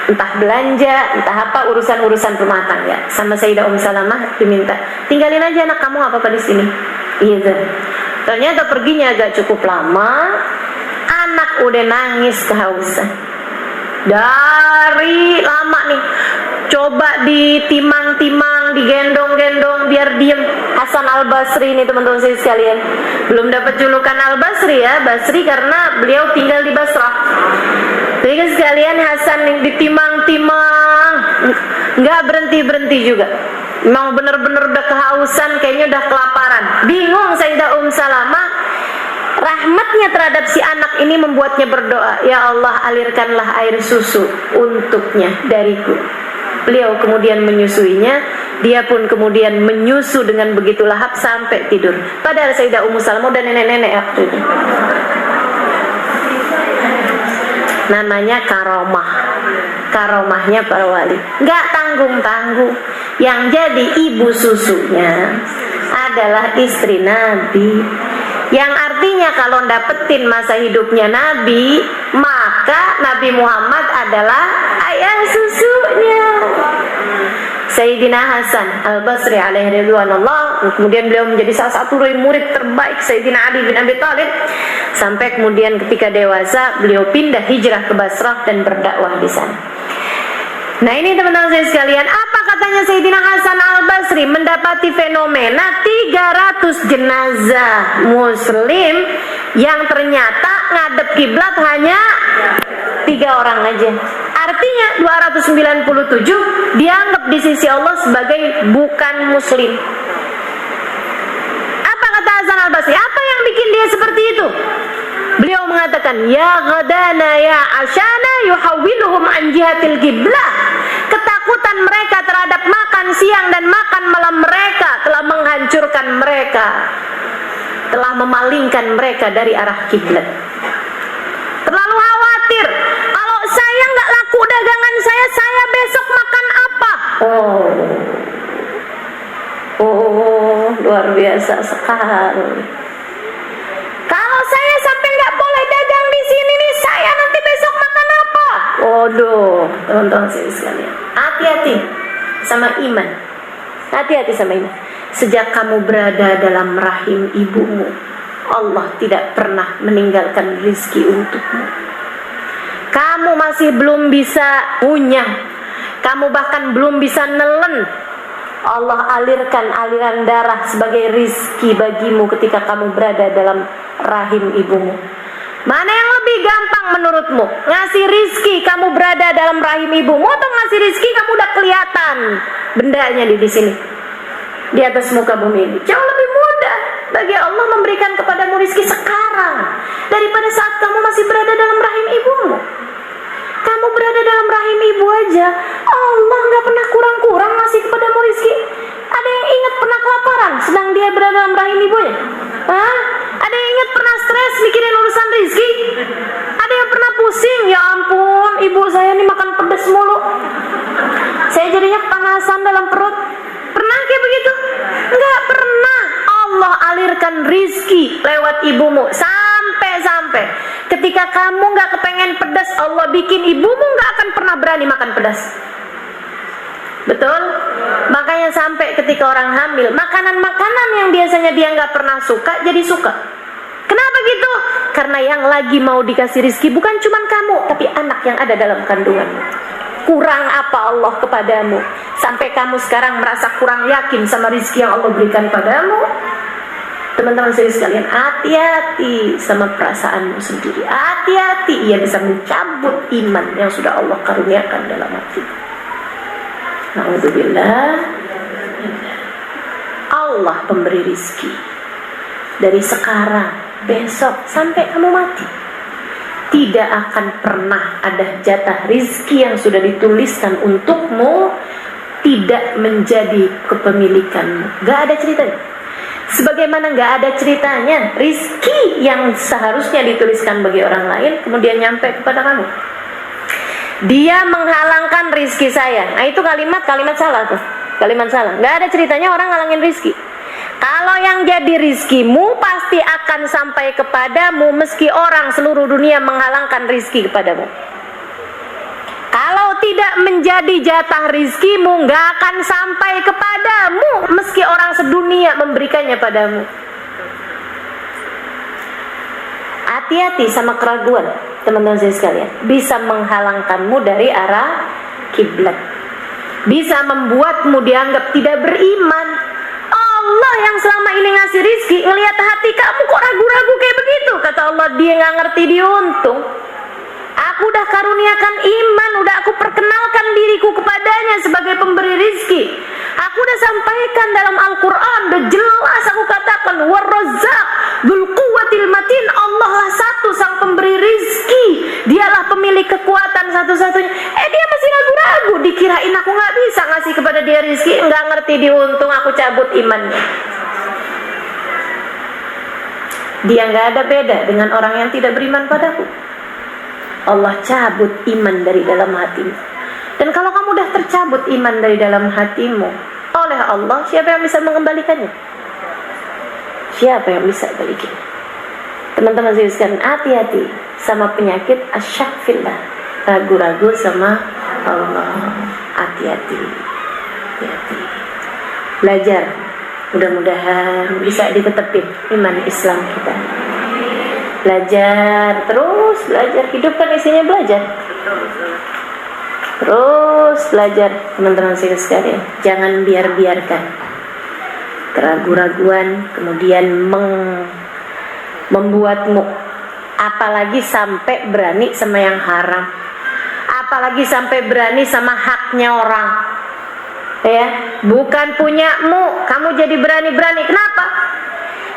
entah belanja, entah apa, urusan-urusan rumah tangga. Sama Sayyidah Salamah diminta, tinggalin aja anak kamu, apa-apa di sini. Gitu. Ternyata perginya agak cukup lama, anak udah nangis kehausan. Dari lama nih, coba ditimang-timang, digendong-gendong biar diem. Hasan Al-Basri ini, teman-teman sekalian, belum dapat julukan Al-Basri ya, Basri karena beliau tinggal di Basrah. Jadi sekalian, Hasan yang ditimang-timang, nggak berhenti-berhenti juga. Memang bener-bener udah kehausan, kayaknya udah kelaparan. Bingung Sayyidah Salamah. Rahmatnya terhadap si anak ini membuatnya berdoa, ya Allah, alirkanlah air susu untuknya dariku. Beliau kemudian menyusuinya. Dia pun kemudian menyusu dengan begitu lahap sampai tidur. Padahal Sayyidah Salamah udah nenek-nenek waktu itu. Namanya karomah, karomahnya para wali, nggak tanggung-tanggung. Yang jadi ibu susunya adalah istri Nabi, yang artinya kalau dapetin masa hidupnya Nabi, maka Nabi Muhammad adalah ayah susunya. Sayyidina Hasan Al-Basri alaihi ridwanullah, kemudian beliau menjadi salah satu murid terbaik Sayyidina Ali bin Abi Thalib, sampai kemudian ketika dewasa beliau pindah hijrah ke Basrah dan berdakwah di sana. Nah, ini teman-teman saya sekalian, apa katanya Sayyidina Hasan Al-Basri mendapati fenomena 300 jenazah muslim yang ternyata ngadep kiblat hanya 3 orang aja. Artinya 297 dianggap di sisi Allah sebagai bukan muslim. Apa kata Hasan Al-Basri? Apa yang bikin dia seperti itu? Beliau mengatakan, ya ghadana ya ashana yuhawwiluhum an jihatil qiblah. Ketakutan mereka terhadap makan siang dan makan malam mereka telah menghancurkan mereka, telah memalingkan mereka dari arah kiblat. Terlalu khawatir, kalau saya nggak laku dagangan saya besok makan apa? Oh, luar biasa sekali. Kalau saya sampai nggak boleh dagang di sini nih, saya nanti besok makan apa? Waduh, teman-teman sekalian, hati-hati sama iman. Hati-hati sama iman. Sejak kamu berada dalam rahim ibumu, Allah tidak pernah meninggalkan rizki untukmu. Kamu masih belum bisa ngunyah, kamu bahkan belum bisa nelen, Allah alirkan aliran darah sebagai rizki bagimu ketika kamu berada dalam rahim ibumu. Mana yang lebih gampang menurutmu? Ngasih rizki kamu berada dalam rahim ibumu, atau ngasih rizki kamu udah kelihatan bendanya di sini, di atas muka bumi ini. Jauh lebih mudah bagi Allah memberikan kepadamu rezeki sekarang daripada saat kamu masih berada dalam rahim ibumu. Kamu berada dalam rahim ibu aja, Allah nggak pernah kurang-kurang ngasih kepadamu rezeki. Ada yang ingat pernah kelaparan sedang dia berada dalam rahim ibunya? Hah? Ada yang ingat pernah stres mikirin urusan rezeki? Ada yang pernah pusing, ya ampun, ibu saya nih makan pedas mulu, saya jadinya kepanasan dalam perut. Pernah kayak begitu? Nggak pernah. Allah alirkan rizki lewat ibumu. Sampai ketika kamu nggak kepengen pedas, Allah bikin ibumu nggak akan pernah berani makan pedas. Betul? Makanya sampai ketika orang hamil, makanan-makanan yang biasanya dia nggak pernah suka, jadi suka. Kenapa gitu? Karena yang lagi mau dikasih rizki bukan cuma kamu, tapi anak yang ada dalam kandunganmu. Kurang apa Allah kepadamu sampai kamu sekarang merasa kurang yakin sama rizki yang Allah berikan padamu? Teman-teman saya sekalian, hati-hati sama perasaanmu sendiri. Hati-hati, ia bisa mencabut iman yang sudah Allah karuniakan dalam hati. Na'udzubillah. Allah pemberi rizki dari sekarang, besok, sampai kamu mati. Tidak akan pernah ada jatah rizki yang sudah dituliskan untukmu tidak menjadi kepemilikanmu. Gak ada ceritanya. Sebagaimana gak ada ceritanya rizki yang seharusnya dituliskan bagi orang lain kemudian nyampe kepada kamu. Dia menghalangkan rizki saya. Nah itu kalimat salah tuh. Kalimat salah. Gak ada ceritanya orang ngalangin rizki. Kalau yang jadi rizkimu pasti akan sampai kepadamu meski orang seluruh dunia menghalangkan rizki kepadamu. Kalau tidak menjadi jatah rizkimu, gak akan sampai kepadamu meski orang sedunia memberikannya padamu. Hati-hati sama keraguan, teman-teman saya sekalian. Bisa menghalangkanmu dari arah kiblat. Bisa membuatmu dianggap tidak beriman. Allah yang selama ini ngasih rizki, ngelihat hati kamu kok ragu-ragu kayak begitu. Kata Allah, dia gak ngerti diuntung. Aku udah karuniakan iman, udah aku perkenalkan diriku kepadanya sebagai pemberi rizki. Aku udah sampaikan dalam Al-Quran, udah jelas aku katakan, War-Razzaq Dzul Quwwatil Matin, Allah lah satu sang pemberi rizki. Dialah pemilik kekuatan satu-satunya. Dia masih ragu-ragu, dikirain aku gak bisa ngasih kepada dia rizki, gak ngerti diuntung, aku cabut imannya. Dia gak ada beda dengan orang yang tidak beriman padaku. Allah cabut iman dari dalam hatimu. Dan kalau kamu udah tercabut iman dari dalam hatimu oleh Allah, siapa yang bisa mengembalikannya? Siapa yang bisa balikin? Teman-teman saya sekalian, hati-hati sama penyakit asyak fillah, ragu-ragu sama Allah. Hati-hati. Hati-hati. Belajar, mudah-mudahan bisa ditetepin iman Islam kita. Belajar, terus belajar. Hidup kan isinya belajar. Terus belajar, teman-teman sekalian. Jangan biarkan keraguan-raguan kemudian membuatmu apalagi sampai berani sama yang haram, apalagi sampai berani sama haknya orang. Ya, bukan punyamu, kamu jadi berani-berani. Kenapa?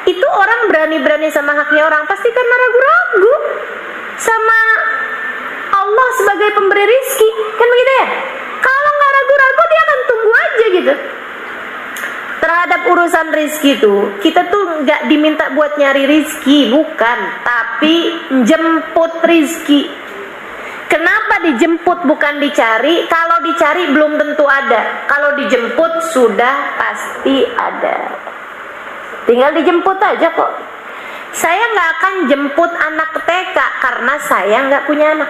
Itu orang berani-berani sama haknya orang pasti karena ragu-ragu sama Allah sebagai pemberi rizki. Kan begitu ya? Kalau nggak ragu-ragu dia akan tunggu aja gitu. Terhadap urusan rizki tuh, kita tuh nggak diminta buat nyari rizki, bukan, tapi jemput rizki. Kenapa dijemput bukan dicari? Kalau dicari belum tentu ada. Kalau dijemput sudah pasti ada. Tinggal dijemput aja kok. Saya nggak akan jemput anak ke TK karena saya nggak punya anak.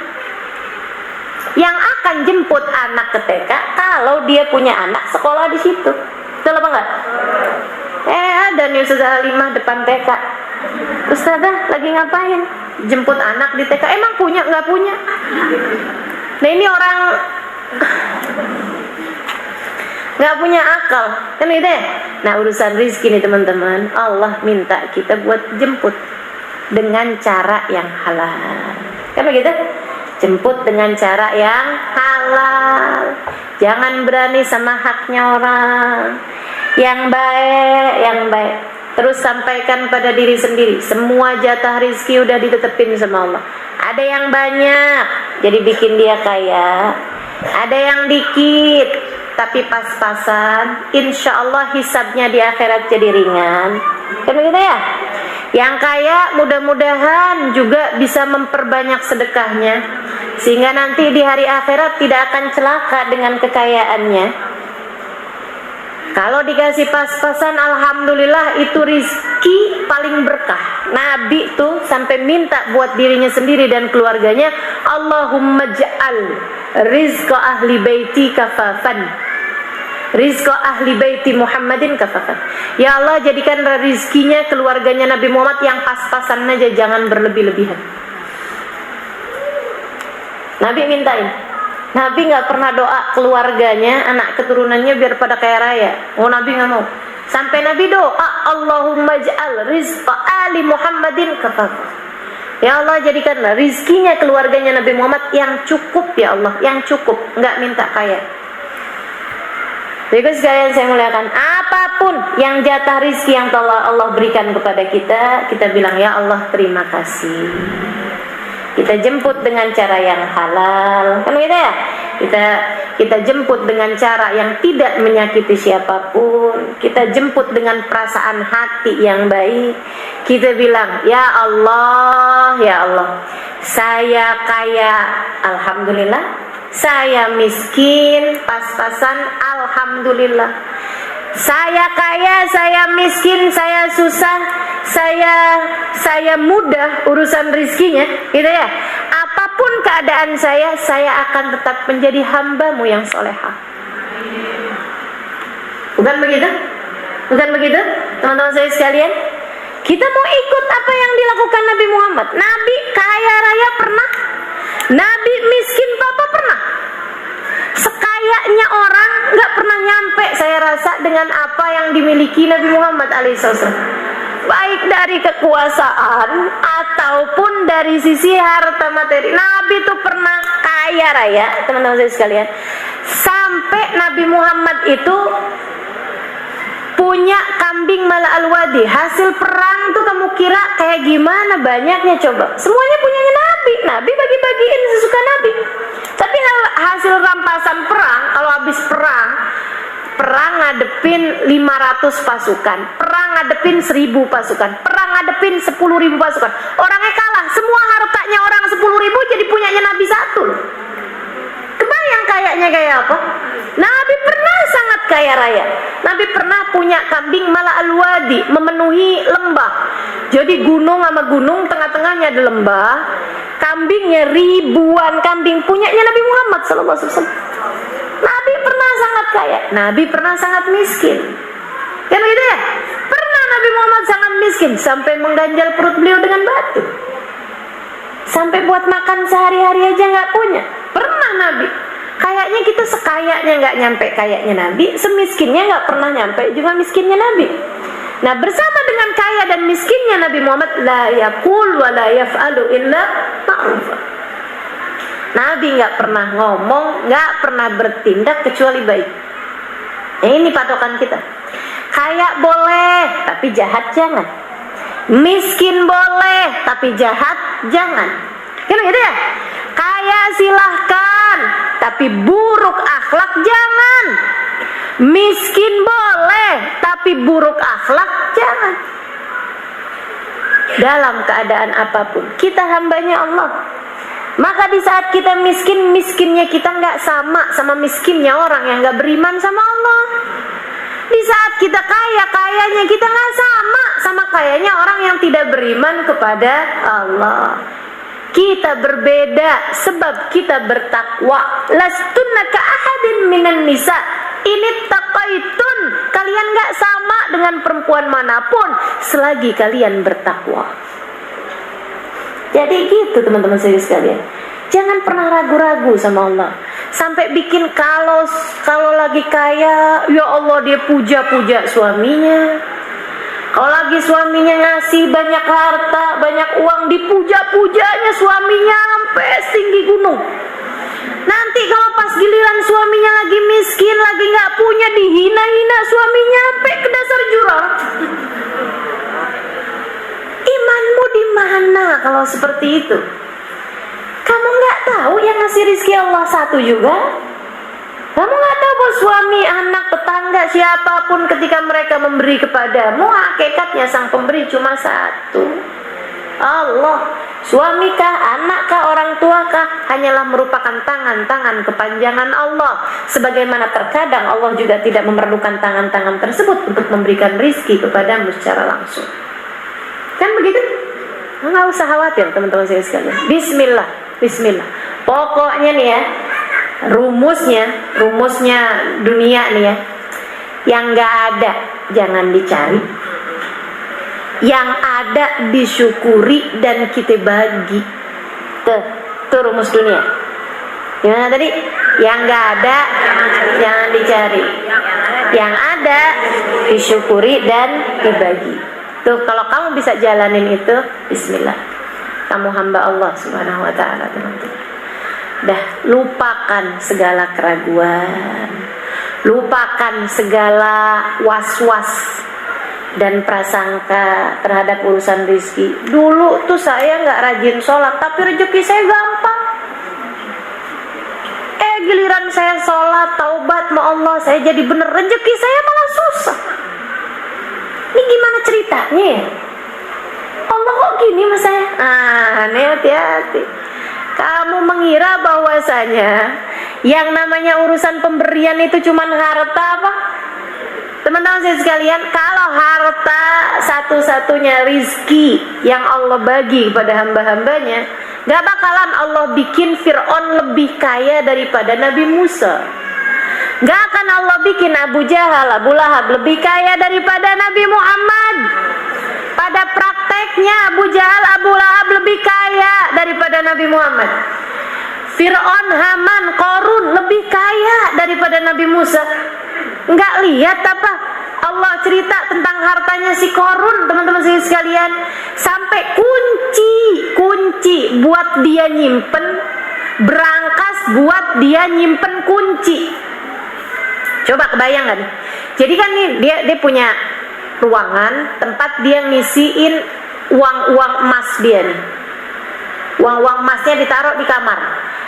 Yang akan jemput anak ke TK kalau dia punya anak sekolah di situ. Betul apa enggak? Ada nih Ustazah Halimah depan TK. Ustazah lagi ngapain? Jemput anak di TK. Emang punya? Nggak punya. Nah ini orang nggak punya akal, kan gitu ya? Nah urusan rizki nih teman-teman, Allah minta kita buat jemput dengan cara yang halal. Kan begitu? Jemput dengan cara yang halal. Jangan berani sama haknya orang. Yang baik, yang baik. Terus sampaikan pada diri sendiri, semua jatah rizki udah ditetepin sama Allah. Ada yang banyak, jadi bikin dia kaya. Ada yang dikit, tapi pas-pasan, insya Allah hisabnya di akhirat jadi ringan. Kan begitu ya? Yang kaya mudah-mudahan juga bisa memperbanyak sedekahnya, sehingga nanti di hari akhirat tidak akan celaka dengan kekayaannya. Kalau dikasih pas-pasan, alhamdulillah itu rizki paling berkah. Nabi tuh sampai minta buat dirinya sendiri dan keluarganya, Allahumma ja'al rizqa ahli baiti kafafan, rizqa ahli baiti Muhammadin kafafan. Ya Allah, jadikan rizkinya keluarganya Nabi Muhammad yang pas-pasan aja, jangan berlebih-lebihan. Nabi mintain. Nabi nggak pernah doa keluarganya, anak keturunannya biar pada kaya raya. Oh, Nabi nggak mau. Sampai Nabi doa, Allahumma ja'al rizqa ali Muhammadin kafafan. Ya Allah, jadikan rizkinya keluarganya Nabi Muhammad yang cukup ya Allah, yang cukup, nggak minta kaya. Jadi sekalian saya muliakan, apapun yang jatah rizki yang telah Allah berikan kepada kita, kita bilang ya Allah terima kasih. Kita jemput dengan cara yang halal, kan gitu ya? Kita jemput dengan cara yang tidak menyakiti siapapun. Kita jemput dengan perasaan hati yang baik. Kita bilang, ya Allah, saya kaya, alhamdulillah. Saya miskin, pas-pasan, alhamdulillah. Saya kaya, saya miskin, saya susah, saya mudah urusan rizkinya, gitu ya. Apapun keadaan saya akan tetap menjadi hambamu yang solehah. Bukan begitu? Bukan begitu, teman-teman saya sekalian? Kita mau ikut apa yang dilakukan Nabi Muhammad. Nabi kaya raya pernah, Nabi miskin papa pernah. Sekayanya orang nggak pernah nyampe saya rasa dengan apa yang dimiliki Nabi Muhammad alaihissalam, baik dari kekuasaan ataupun dari sisi harta materi. Nabi itu pernah kaya raya, teman-teman saya sekalian, sampai Nabi Muhammad itu punya kambing mala al-wadi. Hasil perang tuh kamu kira kayak gimana banyaknya coba? Semuanya punyanya Nabi. Nabi bagi-bagiin sesuka Nabi. Tapi hasil rampasan perang, kalau habis perang ngadepin 500 pasukan, perang ngadepin 1000 pasukan, perang ngadepin 10.000 pasukan. Orangnya kalah, semua hartanya orang 10.000 jadi punyanya Nabi satu. Kebayang kayaknya kayak apa? Nabi pernah sangat kaya raya. Nabi pernah punya kambing mala al-wadi, memenuhi lembah. Jadi gunung sama gunung, tengah-tengahnya ada lembah. Kambingnya ribuan kambing, punyanya Nabi Muhammad SAW. Nabi pernah sangat kaya, Nabi pernah sangat miskin. Kan gitu ya? Pernah Nabi Muhammad sangat miskin sampai mengganjal perut beliau dengan batu. Sampai buat makan sehari-hari aja nggak punya. Pernah Nabi. Kayaknya kita sekayanya nggak nyampe kayaknya Nabi, semiskinnya nggak pernah nyampe juga miskinnya Nabi. Nah, bersama dengan kaya dan miskinnya Nabi Muhammad, la yaqul wa la yaf'alu illa ma'rufa. Nabi nggak pernah ngomong, nggak pernah bertindak kecuali baik. Nah, ini patokan kita. Kaya boleh, tapi jahat jangan. Miskin boleh, tapi jahat jangan. Kan gitu ya? Kaya silahkan, tapi buruk akhlak jangan. Miskin boleh, tapi buruk akhlak jangan. Dalam keadaan apapun, kita hambanya Allah. Maka di saat kita miskin, miskinnya kita nggak sama miskinnya orang yang nggak beriman sama Allah. Di saat kita kaya, kayanya kita nggak sama kayanya orang yang tidak beriman kepada Allah. Kita berbeda sebab kita bertakwa. Lastunna ka ahadin minan nisa. Ini taqaitun. Kalian gak sama dengan perempuan manapun selagi kalian bertakwa. Jadi gitu teman-teman saya sekalian. Jangan pernah ragu-ragu sama Allah. Sampai bikin kalau lagi kaya, ya Allah dia puja-puja suaminya. Kalau lagi suaminya ngasih banyak harta, banyak uang, dipuja-pujanya suaminya sampai tinggi gunung. Nanti kalau pas giliran suaminya lagi miskin, lagi nggak punya, dihina-hina suaminya sampai ke dasar jurang. Imanmu di mana kalau seperti itu? Kamu nggak tahu yang ngasih rizki Allah satu juga? Kamu nggak tahu bahwa suami, anak, tetangga, siapapun ketika mereka memberi kepadamu, hakikatnya sang pemberi cuma satu, Allah. Suamikah, anakkah, orang tuakah hanyalah merupakan tangan-tangan kepanjangan Allah. Sebagaimana terkadang Allah juga tidak memerlukan tangan-tangan tersebut untuk memberikan rizki kepadamu secara langsung. Kan begitu? Nggak usah khawatir teman-teman saya sekalian. Bismillah, bismillah. Pokoknya nih ya, rumusnya dunia nih ya, yang nggak ada jangan dicari, yang ada disyukuri dan kita bagi. Tuh rumus dunia. Gimana tadi? Yang nggak ada jangan dicari, yang ada disyukuri dan dibagi. Tuh kalau kamu bisa jalanin itu, bismillah, kamu hamba Allah Subhanahu wa taala, teman-teman. Dah, lupakan segala keraguan, lupakan segala was-was dan prasangka terhadap urusan rizki. Dulu tuh saya nggak rajin sholat, tapi rezeki saya gampang. Giliran saya sholat, taubat sama Allah, saya jadi bener, rezeki saya malah susah. Ini gimana ceritanya ya? Allah kok gini mas saya? Nih hati-hati. Kamu mengira bahwasanya yang namanya urusan pemberian itu cuman harta apa? Teman-teman saya sekalian, kalau harta satu-satunya rizki yang Allah bagi kepada hamba-hambanya, gak bakalan Allah bikin Fir'aun lebih kaya daripada Nabi Musa. Gak akan Allah bikin Abu Jahal, Abu Lahab lebih kaya daripada Nabi Muhammad. Pada prakteknya Abu Jahal, Abu Lahab lebih kaya daripada Nabi Muhammad. Fir'aun, Haman, Qarun lebih kaya daripada Nabi Musa. Nggak lihat apa? Allah cerita tentang hartanya si Qarun, teman-teman sekalian, sampai kunci buat dia nyimpen, berangkas buat dia nyimpen kunci. Coba kebayang kan? Jadi kan nih dia punya ruangan tempat dia ngisiin uang-uang emas dia nih. Uang-uang emasnya ditaruh di kamar.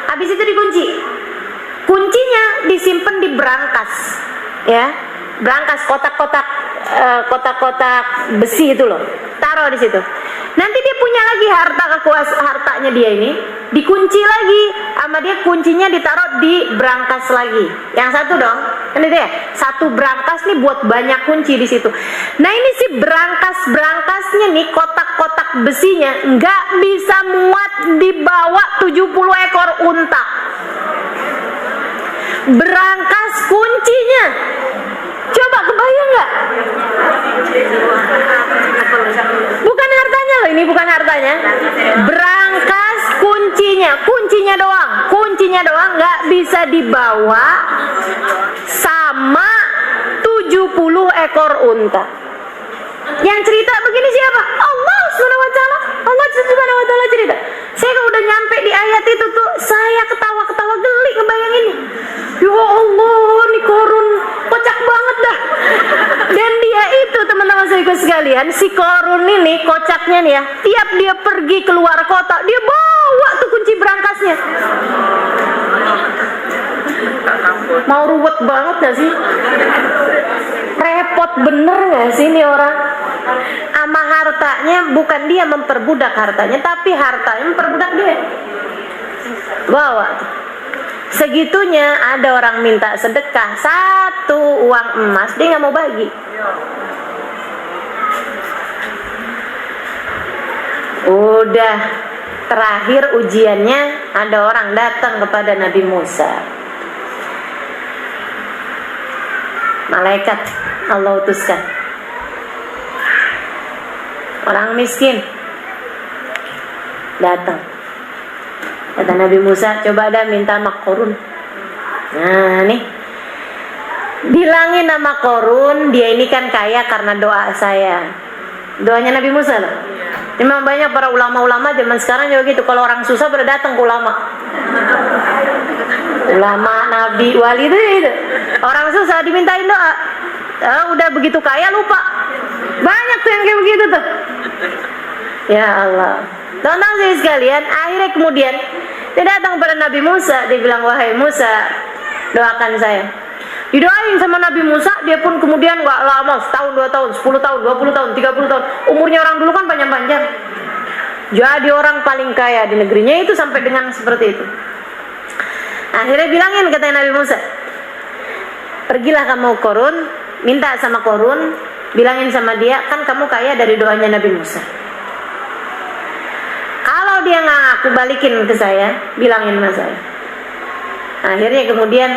Habis itu dikunci. Kuncinya disimpan di berangkas, ya. Berangkas kotak-kotak besi itu loh. Taruh di situ. Nanti dia punya lagi hartanya dia ini, dikunci lagi sama dia, kuncinya ditaruh di berangkas lagi. Yang satu dong, kan itu ya. Satu berangkas nih buat banyak kunci di situ. Nah ini si berangkasnya nih, kotak-kotak besinya nggak bisa muat dibawa 70 ekor unta. Berangkas kuncinya, coba kebayang nggak? Bukan hartanya loh, ini bukan hartanya. Berangkas kuncinya doang nggak bisa dibawa sama 70 ekor unta. Yang cerita begini siapa? Allah Subhanahu wa taala. Allah Subhanahu wa taala cerita. Saya kalau udah nyampe di ayat itu tuh, saya ketawa geli ngebayangin. Ya Allah, nih Qarun kocak banget dah. Dan dia itu teman-teman saya sekalian, si Qarun ini kocaknya nih ya, tiap dia pergi keluar kota, dia bawa tuh kunci berangkasnya. Mau ruwet banget gak sih? Repot bener gak sih ini orang? Ama hartanya, bukan dia memperbudak hartanya, tapi hartanya memperbudak dia. Bawa. Segitunya ada orang minta sedekah 1 uang emas, dia gak mau bagi. Udah terakhir ujiannya, ada orang datang kepada Nabi Musa. Malaikat Allah utuskan, orang miskin datang. Kata Nabi Musa, coba dah minta sama Qarun. Nah nih, bilangin nama Qarun, dia ini kan kaya karena doa saya. Doanya Nabi Musa loh. Memang banyak para ulama-ulama zaman sekarang juga gitu. Kalau orang susah pada datang ke ulama. Ulama, nabi, wali itu. Orang susah dimintain doa. Udah begitu kaya lupa. Banyak tuh yang kayak begitu tuh. Ya Allah. Teman-teman sekalian, akhirnya kemudian dia datang kepada Nabi Musa, dia bilang, wahai Musa, doakan saya. Didoain sama Nabi Musa, dia pun kemudian gak lama, setahun, 2 tahun, 10 tahun, 20 tahun, 30 tahun. Umurnya orang dulu kan panjang-panjang. Jadi orang paling kaya di negerinya itu sampai dengan seperti itu. Akhirnya bilangin, kata Nabi Musa, pergilah kamu Korun, minta sama Korun, bilangin sama dia, kan kamu kaya dari doanya Nabi Musa. Kalau dia nggak ngaku, balikin ke saya, bilangin sama saya. Akhirnya kemudian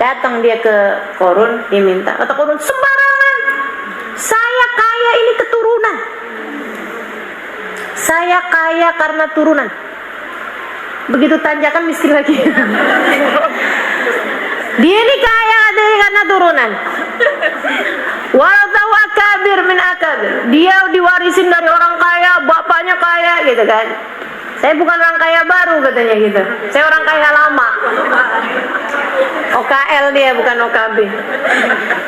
datang dia ke Korun, dia minta. Kata Korun, sembarangan, saya kaya ini keturunan. Saya kaya karena turunan. Begitu tanjakan miskin lagi. Dia ini kaya karena turunan. Walau akabir min akabir. Dia diwarisin dari orang kaya, bapaknya kaya gitu kan. Saya bukan orang kaya baru katanya gitu. Saya orang kaya lama. OKL dia bukan OKB.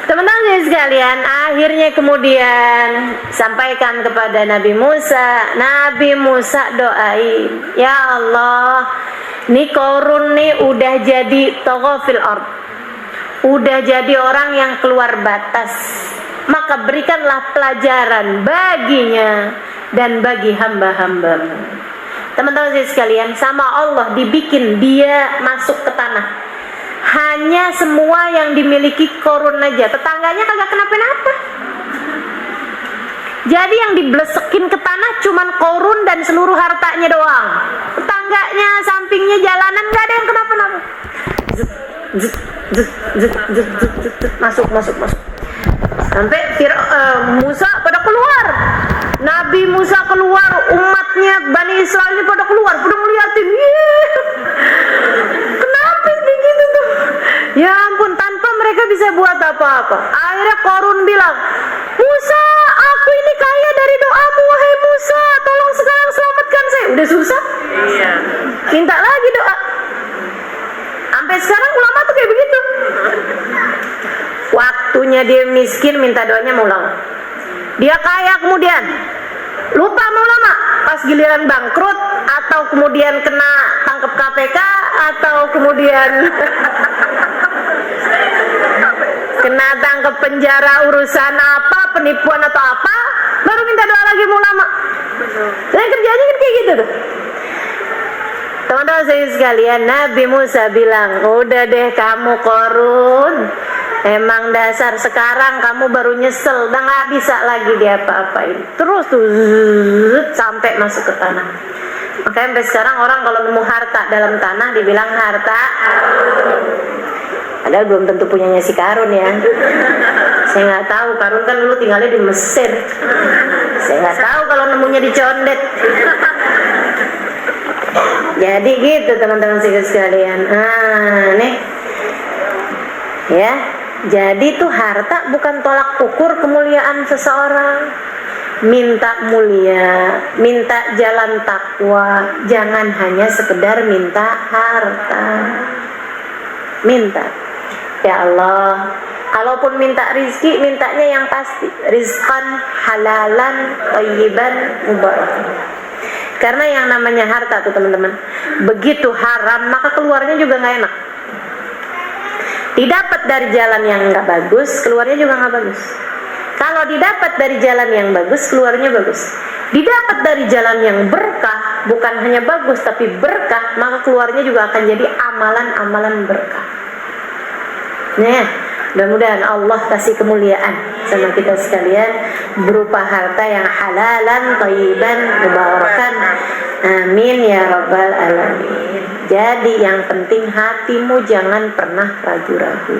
Teman-teman sekalian, akhirnya kemudian sampaikan kepada Nabi Musa. Nabi Musa doain, ya Allah, nih Korun nih udah jadi tokoh fil ard, udah jadi orang yang keluar batas, maka berikanlah pelajaran baginya dan bagi hamba-hambamu. Teman-teman sekalian, sama Allah dibikin dia masuk ke tanah. Hanya semua yang dimiliki Korun aja, tetangganya kagak kenapa-napa. Jadi yang diblesekin ke tanah cuman Korun dan seluruh hartanya doang. Tetangganya, sampingnya, jalanan gak ada yang kenapa-napa. Masuk. Sampai Musa pada keluar. Nabi Musa keluar, umatnya Bani Israel ini pada keluar, pada ngeliatin. Kenapa begitu tuh? Ya ampun, tanpa mereka bisa buat apa-apa. Akhirnya Korun bilang, Musa, aku ini kaya dari doamu, wahai Musa, tolong sekarang selamatkan saya. Udah susah? Iya. Minta lagi doa. Sampai sekarang ulama tuh kayak begitu. Waktunya dia miskin, minta doanya mau ulama. Dia kaya kemudian lupa sama ulama, pas giliran bangkrut atau kemudian kena tangkap KPK atau kemudian kena tangkap penjara urusan apa, penipuan atau apa, baru minta doa lagi sama ulama. Dan kerjanya kan kayak gitu tuh. Teman-teman saya sekalian, Nabi Musa bilang, udah deh kamu Korun, emang dasar sekarang kamu baru nyesel, udah gak bisa lagi diapa-apain. Terus tuh sampai masuk ke tanah. Makanya sampai sekarang orang kalau nemu harta dalam tanah dibilang harta. Padahal belum tentu punyanya si Karun ya. Saya nggak tahu, Karun kan dulu tinggalnya di Mesir. Saya nggak tahu kalau nemunya di Condet. Jadi gitu teman-teman sekalian. Nih ya. Jadi tuh harta bukan tolak ukur kemuliaan seseorang. Minta mulia, minta jalan takwa, jangan hanya sekedar minta harta. Minta, ya Allah, kalaupun minta rizki, mintanya yang pasti, rizqan halalan thayyiban mubarakan. Karena yang namanya harta tuh teman-teman, begitu haram maka keluarnya juga nggak enak. Didapat dari jalan yang nggak bagus, keluarnya juga nggak bagus. Kalau didapat dari jalan yang bagus, keluarnya bagus. Didapat dari jalan yang berkah, bukan hanya bagus tapi berkah, maka keluarnya juga akan jadi amalan-amalan berkah. Nah, mudah-mudahan Allah kasih kemuliaan sama kita sekalian berupa harta yang halalan, thayyiban, mubarakan. Amin ya rabbal alamin. Jadi yang penting hatimu jangan pernah ragu-ragu.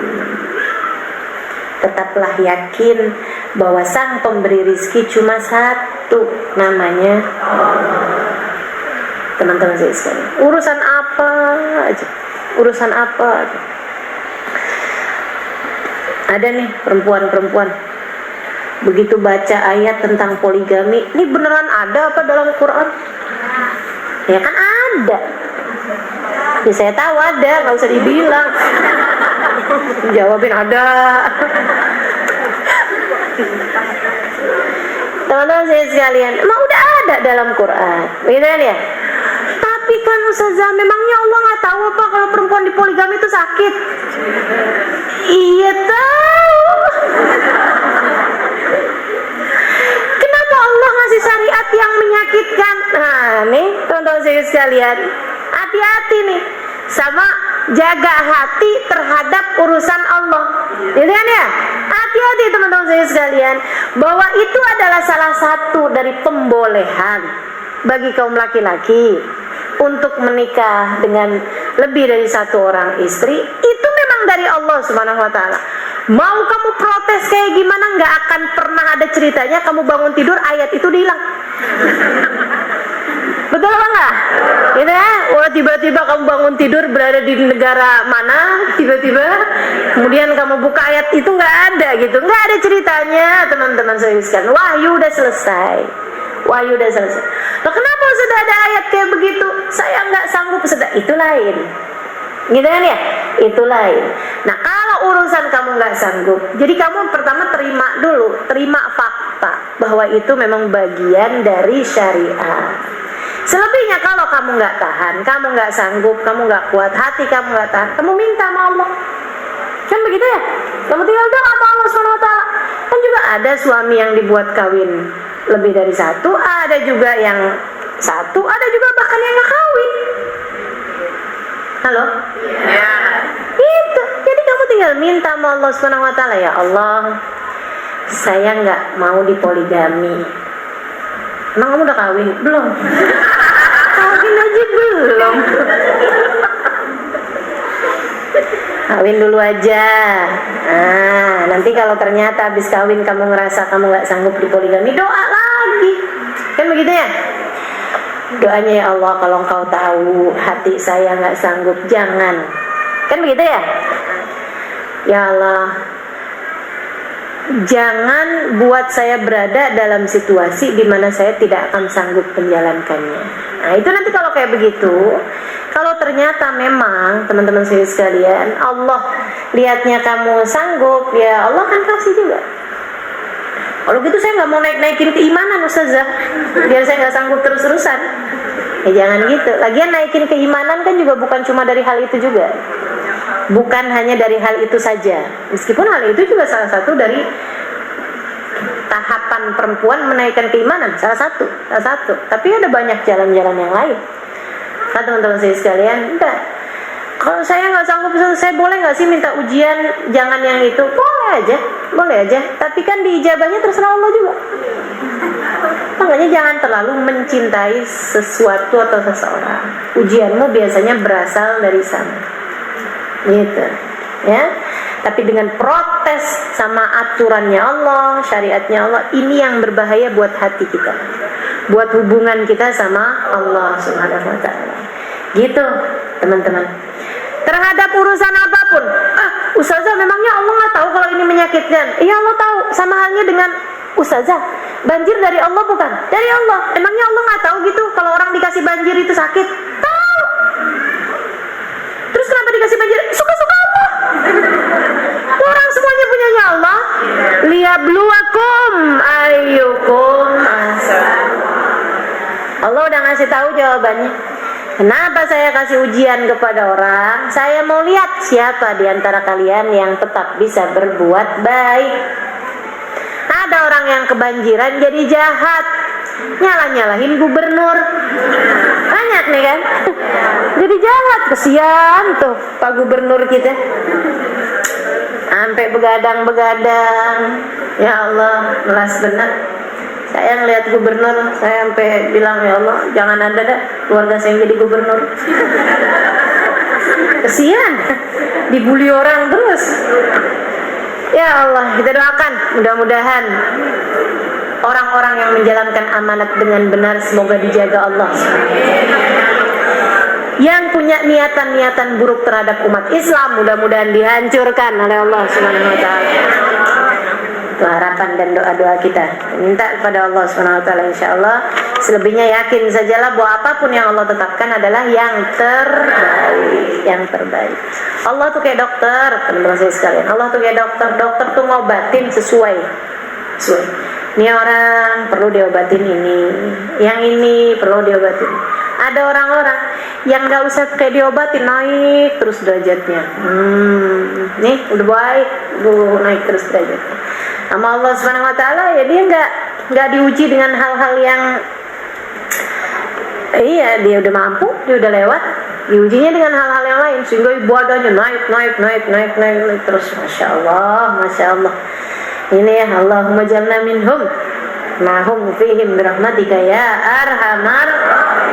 Tetaplah yakin bahwa sang pemberi rizki cuma satu, namanya Allah. Teman-teman saya sekalian, urusan apa aja, urusan apa aja. Ada nih perempuan-perempuan begitu baca ayat tentang poligami, ini beneran ada apa dalam Quran? Ya kan ada. Ya saya tahu ada, nggak usah dibilang. Jawabin ada. Teman-teman saya sekalian, emang udah ada dalam Quran, begitu kan ya? Tapi kan Ustazah, memangnya Allah nggak tahu apa kalau perempuan dipoligami itu sakit? Iya tahu. Kenapa Allah ngasih syariat yang menyakitkan? Nah nih teman-teman saya sekalian, hati-hati nih sama jaga hati terhadap urusan Allah, gitu kan ya? Hati-hati teman-teman saya sekalian, bahwa itu adalah salah satu dari pembolehan bagi kaum laki-laki untuk menikah dengan lebih dari satu orang istri. Itu memang dari Allah Subhanahu wa ta'ala. Mau kamu protes kayak gimana, nggak akan pernah ada ceritanya kamu bangun tidur ayat itu dihilang. Betul apa enggak? Gitu ya? Wah, tiba-tiba kamu bangun tidur berada di negara mana, tiba-tiba kemudian kamu buka ayat itu nggak ada gitu. Nggak ada ceritanya teman-teman saya sekalian. Wahyu udah selesai. Wahyu udah selesai. Loh, kenapa sudah ada ayat kayak begitu? Saya nggak sanggup, sudah itu lain. Gitu kan ya? Itu lain. Nah kalau urusan kamu nggak sanggup, jadi kamu pertama terima dulu, terima fakta bahwa itu memang bagian dari syariat. Selebihnya kalau kamu nggak tahan, kamu nggak sanggup, kamu nggak kuat, hati kamu nggak tahan, kamu minta sama Allah. Kan begitu ya? Kamu tinggal doa sama Allah SWT. Kan juga ada suami yang dibuat kawin lebih dari satu, ada juga yang satu, ada juga bahkan yang nggak kawin. Halo? Ya. Itu. Jadi kamu tinggal minta sama Allah SWT, ya Allah, saya nggak mau dipoligami. Emang kamu udah kawin? Belum. Kawin aja belum. Kawin dulu aja. Nah, nanti kalau ternyata habis kawin kamu ngerasa kamu nggak sanggup dipoligami, doa lagi. Kan begitu ya? Doanya, ya Allah, kalau Engkau tahu hati saya nggak sanggup, jangan. Kan begitu ya? Ya Allah, jangan buat saya berada dalam situasi di mana saya tidak akan sanggup menjalankannya. Nah itu nanti kalau kayak begitu, kalau ternyata memang teman-teman saya sekalian, Allah lihatnya kamu sanggup, ya Allah akan kasih juga. Kalau gitu saya nggak mau naikin keimanan Ustazah, biar saya nggak sanggup terus-terusan. Ya jangan gitu. Lagian naikin keimanan kan juga bukan cuma dari hal itu juga. Bukan hanya dari hal itu saja. Meskipun hal itu juga salah satu dari tahapan perempuan menaikkan keimanan, salah satu. Tapi ada banyak jalan-jalan yang lain. Nah teman-teman saya sekalian, enggak. Kalau saya nggak sanggup, saya boleh nggak sih minta ujian? Jangan yang itu. Boleh aja. Tapi kan diijabahnya terserah Allah juga. Makanya jangan terlalu mencintai sesuatu atau seseorang. Ujianmu biasanya berasal dari sana. Gitu ya, tapi dengan protes sama aturannya Allah, syariatnya Allah, ini yang berbahaya buat hati kita, buat hubungan kita sama Allah Subhanahu wa ta'ala. Gitu teman-teman, terhadap urusan apapun. Ustazah, memangnya Allah nggak tahu kalau ini menyakitkan? Iya Allah tahu. Sama halnya dengan Ustazah, banjir dari Allah bukan? Dari Allah. Emangnya Allah nggak tahu gitu kalau orang dikasih banjir itu sakit? Tahu. Terus kenapa dikasih banjir? Suka-suka Allah. Orang semuanya punyanya Allah. Liyabluwakum ayyukum ahsan. Allah udah ngasih tahu jawabannya. Kenapa saya kasih ujian kepada orang? Saya mau lihat siapa di antara kalian yang tetap bisa berbuat baik. Ada orang yang kebanjiran jadi jahat, nyalah-nyalahin gubernur. Banyak nih kan, jadi jahat, kesian tuh Pak Gubernur kita, sampai begadang-begadang. Ya Allah, melas benar. Saya ngeliat gubernur, saya sampai bilang, ya Allah, jangan ada dah keluarga saya yang jadi gubernur. Kesian, dibully orang terus. Ya Allah, kita doakan mudah-mudahan orang-orang yang menjalankan amanat dengan benar semoga dijaga Allah. Yang punya niatan-niatan buruk terhadap umat Islam mudah-mudahan dihancurkan oleh Allah Subhanahu wa ta'ala. Itu harapan dan doa-doa kita. Minta kepada Allah Subhanahu wa taala, insyaallah. Selebihnya yakin sajalah bahwa apapun yang Allah tetapkan adalah yang terbaik, yang terbaik. Allah tuh kayak dokter, teman-teman saya sekalian. Allah tuh kayak dokter. Dokter tuh ngobatin sesuai. Ini orang perlu diobatin ini, yang ini perlu diobatin. Ada orang-orang yang nggak usah kayak diobatin, naik terus derajatnya. Nih udah baik, naik terus derajatnya. Sama Allah Subhanahu Wa Taala ya dia nggak diuji dengan hal-hal yang dia udah mampu, dia udah lewat. Diujinya dengan hal-hal yang lain sehingga ibadahnya naik terus. Masya Allah. Ini ya Allahumma jalna minhum mahum fihim birahmatika ya arhamar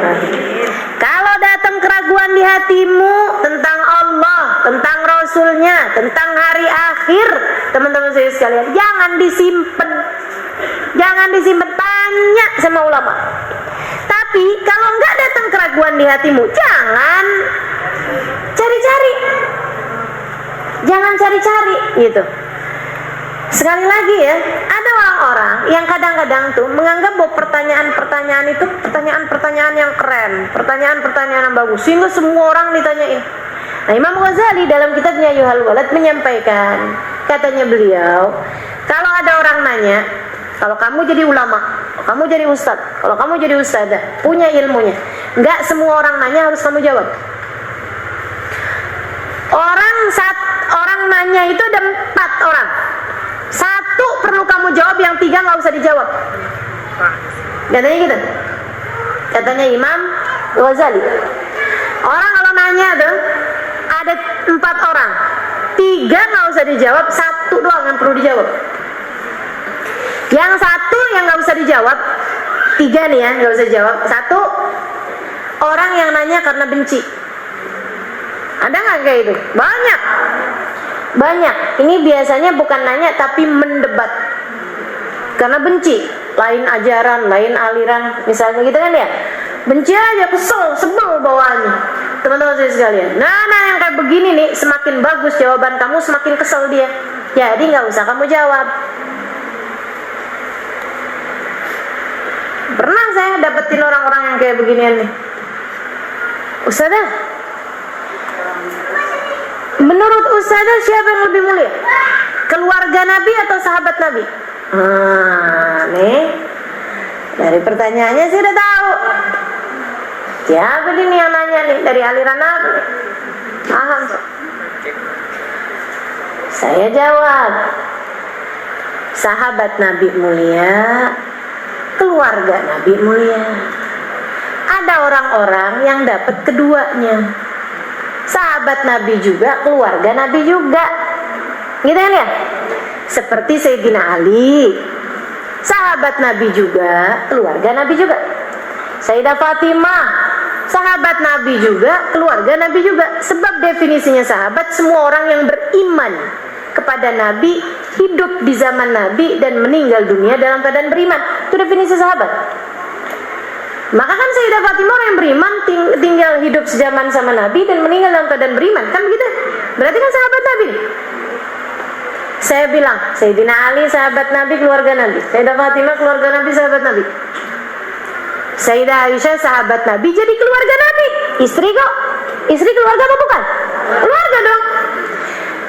rahim. Kalau datang keraguan di hatimu tentang Allah, tentang Rasulnya, tentang hari akhir, teman-teman saya sekalian, jangan disimpan, tanya sama ulama. Tapi kalau enggak datang keraguan di hatimu, jangan cari-cari gitu. Sekali lagi ya, ada orang-orang yang kadang-kadang tuh menganggap bahwa pertanyaan-pertanyaan itu pertanyaan-pertanyaan yang keren, pertanyaan-pertanyaan yang bagus, sehingga semua orang ditanyain. Nah, Imam Ghazali dalam kitabnya Yuhal Walad menyampaikan, katanya beliau, kalau ada orang nanya, kalau kamu jadi ulama, kalau kamu jadi ustadz, kalau kamu jadi ustadzah, punya ilmunya, nggak semua orang nanya harus kamu jawab. Orang nanya itu ada 4 orang. 1 perlu kamu jawab, yang 3 nggak usah dijawab. Katanya gitu. Katanya Imam Ghazali. Orang kalau nanya tuh ada 4 orang, 3 nggak usah dijawab, 1 doang yang perlu dijawab. Yang 1 yang nggak usah dijawab, 3 nih ya nggak usah dijawab. 1 orang yang nanya karena benci. Ada nggak kayak itu? Banyak. Ini biasanya bukan nanya tapi mendebat karena benci, lain ajaran, lain aliran, misalnya gitu kan ya. Benci aja, sebel bawaannya. Teman-teman saya sekalian. Nah yang kayak begini nih, semakin bagus jawaban kamu, semakin kesel dia. Jadi nggak usah kamu jawab. Pernah saya dapetin orang-orang yang kayak beginian nih. Ustazah, menurut Ustazah siapa yang lebih mulia? Keluarga Nabi atau sahabat Nabi? Nih dari pertanyaannya saya udah tahu. Siapa ini yang nanya nih, dari aliran Nabi? Paham? Saya jawab, sahabat Nabi mulia, keluarga Nabi mulia. Ada orang-orang yang dapat keduanya. Sahabat Nabi juga, keluarga Nabi juga. Gitu kan ya? Seperti Sayyidina Ali, sahabat Nabi juga, keluarga Nabi juga. Sayyidah Fatimah, sahabat Nabi juga, keluarga Nabi juga. Sebab definisinya sahabat, semua orang yang beriman kepada Nabi, hidup di zaman Nabi dan meninggal dunia dalam keadaan beriman. Itu definisi sahabat. Maka kan Sayyidah Fatimah orang yang beriman, tinggal hidup sejaman sama Nabi dan meninggal dalam keadaan beriman, kan begitu? Berarti kan sahabat Nabi. Saya bilang Sayyidina Ali sahabat Nabi, keluarga Nabi. Sayyidah Fatimah keluarga Nabi, sahabat Nabi. Sayyidah Aisyah sahabat Nabi, jadi keluarga Nabi. Istri kok? Istri keluarga apa bukan? Keluarga dong.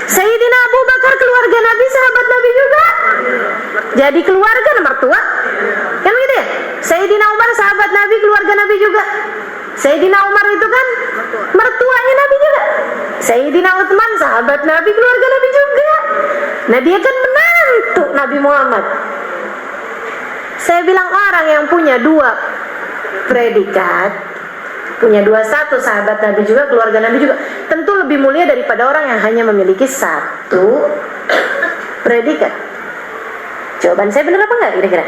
Sayyidina Abu Bakar keluarga Nabi, sahabat Nabi juga. Jadi keluarga mertua. Kan gitu ya? Sayyidina Umar sahabat Nabi, keluarga Nabi juga. Sayyidina Umar itu kan mertuanya Nabi juga. Sayyidina Utsman sahabat Nabi, keluarga Nabi juga. Nah dia kan menantu Nabi Muhammad. Saya bilang orang yang punya 2 predikat, punya 2 status, sahabat Nabi juga, keluarga Nabi juga, tentu lebih mulia daripada orang yang hanya memiliki 1 predikat. Jawaban saya benar apa enggak kira-kira?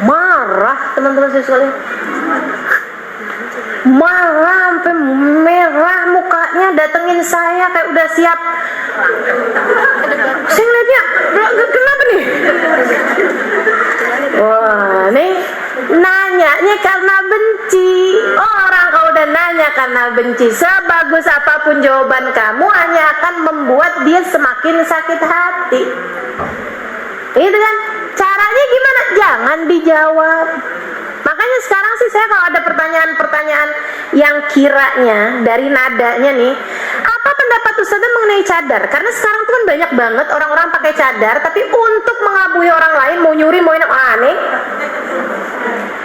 Marah teman-teman saya sekalian. Marah sampai merah mukanya, datengin saya kayak udah siap. Saya ngeliatnya, kenapa nih? Wah, nih nanyanya karena benci. Orang kalau udah nanya karena benci, sebagus apapun jawaban kamu hanya akan membuat dia semakin sakit hati. Itu kan caranya gimana? Jangan dijawab. Makanya sekarang sih saya kalau ada pertanyaan-pertanyaan yang kiranya dari nadanya nih, apa pendapat Ustazah mengenai cadar? Karena sekarang tuh kan banyak banget orang-orang pakai cadar, tapi untuk mengabui orang lain, mau nyuri, mau aneh.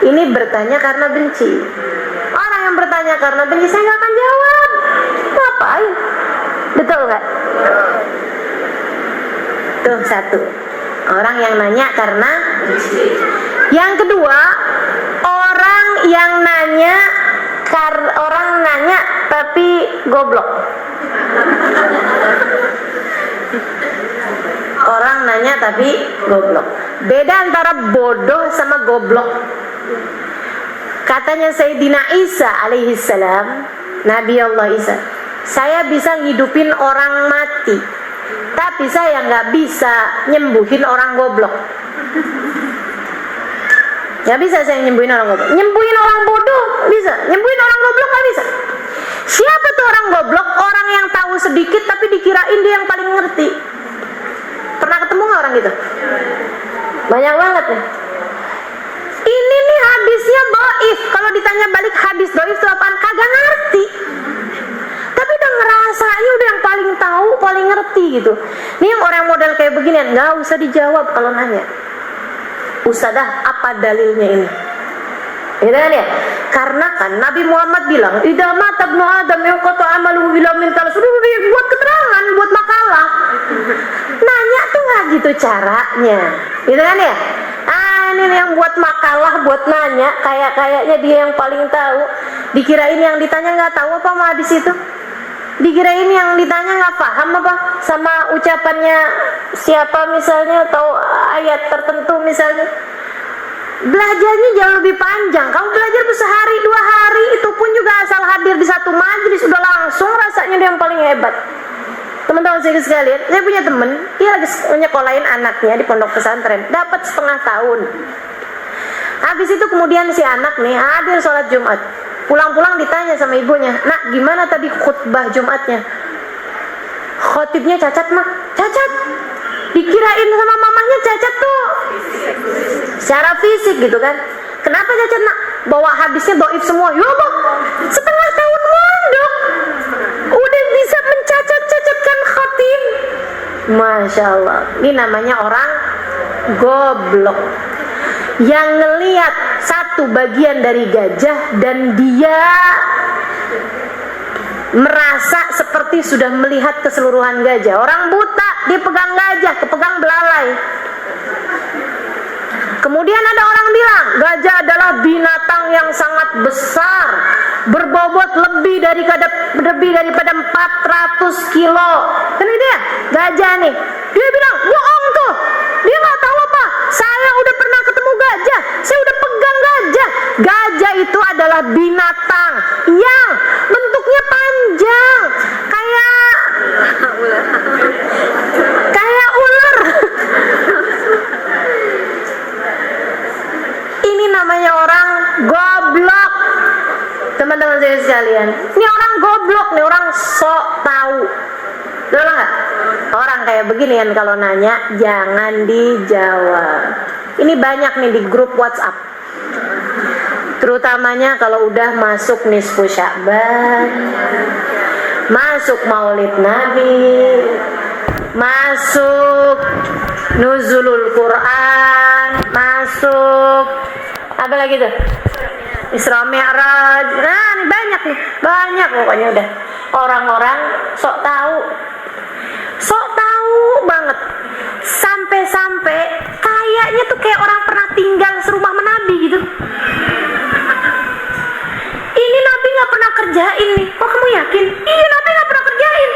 Ini bertanya karena benci. Orang yang bertanya karena benci, saya nggak akan jawab. Ngapain? Betul nggak? Tuh satu. Orang yang nanya karena benci. Yang kedua, orang yang nanya tapi goblok. Orang nanya tapi goblok. Beda antara bodoh sama goblok. Katanya Sayyidina Isa alaihissalam, Nabi Allah Isa, saya bisa ngidupin orang mati, tapi saya nggak bisa nyembuhin orang goblok. Gak bisa saya nyembuhin orang goblok. Nyembuhin orang bodoh bisa, nyembuhin orang goblok gak bisa. Siapa tuh orang goblok? Orang yang tahu sedikit tapi dikirain dia yang paling ngerti. Pernah ketemu gak orang gitu? Banyak banget nih. Ini nih hadisnya dhaif. Kalau ditanya balik hadis dhaif itu apaan? Kagak ngerti. Tapi udah ngerasanya udah yang paling tahu, paling ngerti gitu. Nih yang orang model kayak beginian, gak usah dijawab kalau nanya. Ustazah, apa dalilnya ini? Gitu kan ya? Karena kan Nabi Muhammad bilang, "Idza mata ibnu Adam yanqatu amaluhu illa min thalath." Buat keterangan, buat makalah. Nanya tuh nggak gitu caranya. Gitu kan ya? Ini yang buat makalah, buat nanya, kayaknya dia yang paling tahu. Dikirain yang ditanya nggak tahu apa sama hadis itu? Dikirain yang ditanya nggak paham apa sama ucapannya siapa misalnya, atau ayat tertentu misalnya. Belajarnya jauh lebih panjang. Kamu belajar sehari 2 hari, itu pun juga asal hadir di satu majelis udah langsung rasanya dia yang paling hebat. Teman-teman saya sekalian, saya punya teman, dia lagi nyekolahin anaknya di pondok pesantren, dapat 1/2 tahun. Habis itu kemudian si anak nih hadir sholat Jumat. Pulang-pulang ditanya sama ibunya, "Nak, gimana tadi khutbah Jumatnya?" "Khotibnya cacat, Mak." "Cacat?" Dikirain sama mamahnya cacat tuh secara fisik gitu kan. "Kenapa cacat, Nak?" "Bawa hadisnya dhaif semua." "Ya Allah, 1/2 tahun mondok udah bisa mencacat-cacatkan khatib." Masya Allah. Ini namanya orang goblok yang ngelihat satu bagian dari gajah dan dia merasa seperti sudah melihat keseluruhan gajah. Orang buta, dia pegang gajah, kepegang belalai. Kemudian ada orang bilang, gajah adalah binatang yang sangat besar, berbobot lebih daripada 400 kilo. Kan ini dia, gajah nih. Dia bilang, bohong tuh. Dia nggak tahu apa. Saya udah pernah ketemu gajah. Saya udah pegang gajah. Gajah itu adalah binatang yang bentuknya panjang, kayak ular. Ini namanya orang goblok. Teman-teman saya sekalian, ini orang goblok nih, orang sok tahu. Betul nggak? Orang kayak begini kan kalau nanya jangan dijawab. Ini banyak nih di grup WhatsApp. Terutamanya kalau udah masuk nisfu Sya'ban, masuk Maulid Nabi, masuk Nuzulul Quran, masuk apa lagi tuh? Isra Mi'raj. Nah, ini banyak nih, banyak pokoknya udah. Orang-orang sok tahu banget. Sampai-sampai kayaknya tuh kayak orang pernah tinggal serumah sama Nabi gitu. Ini Nabi nggak pernah kerjain nih. Kok kamu yakin? Iya, Nabi nggak pernah kerjain.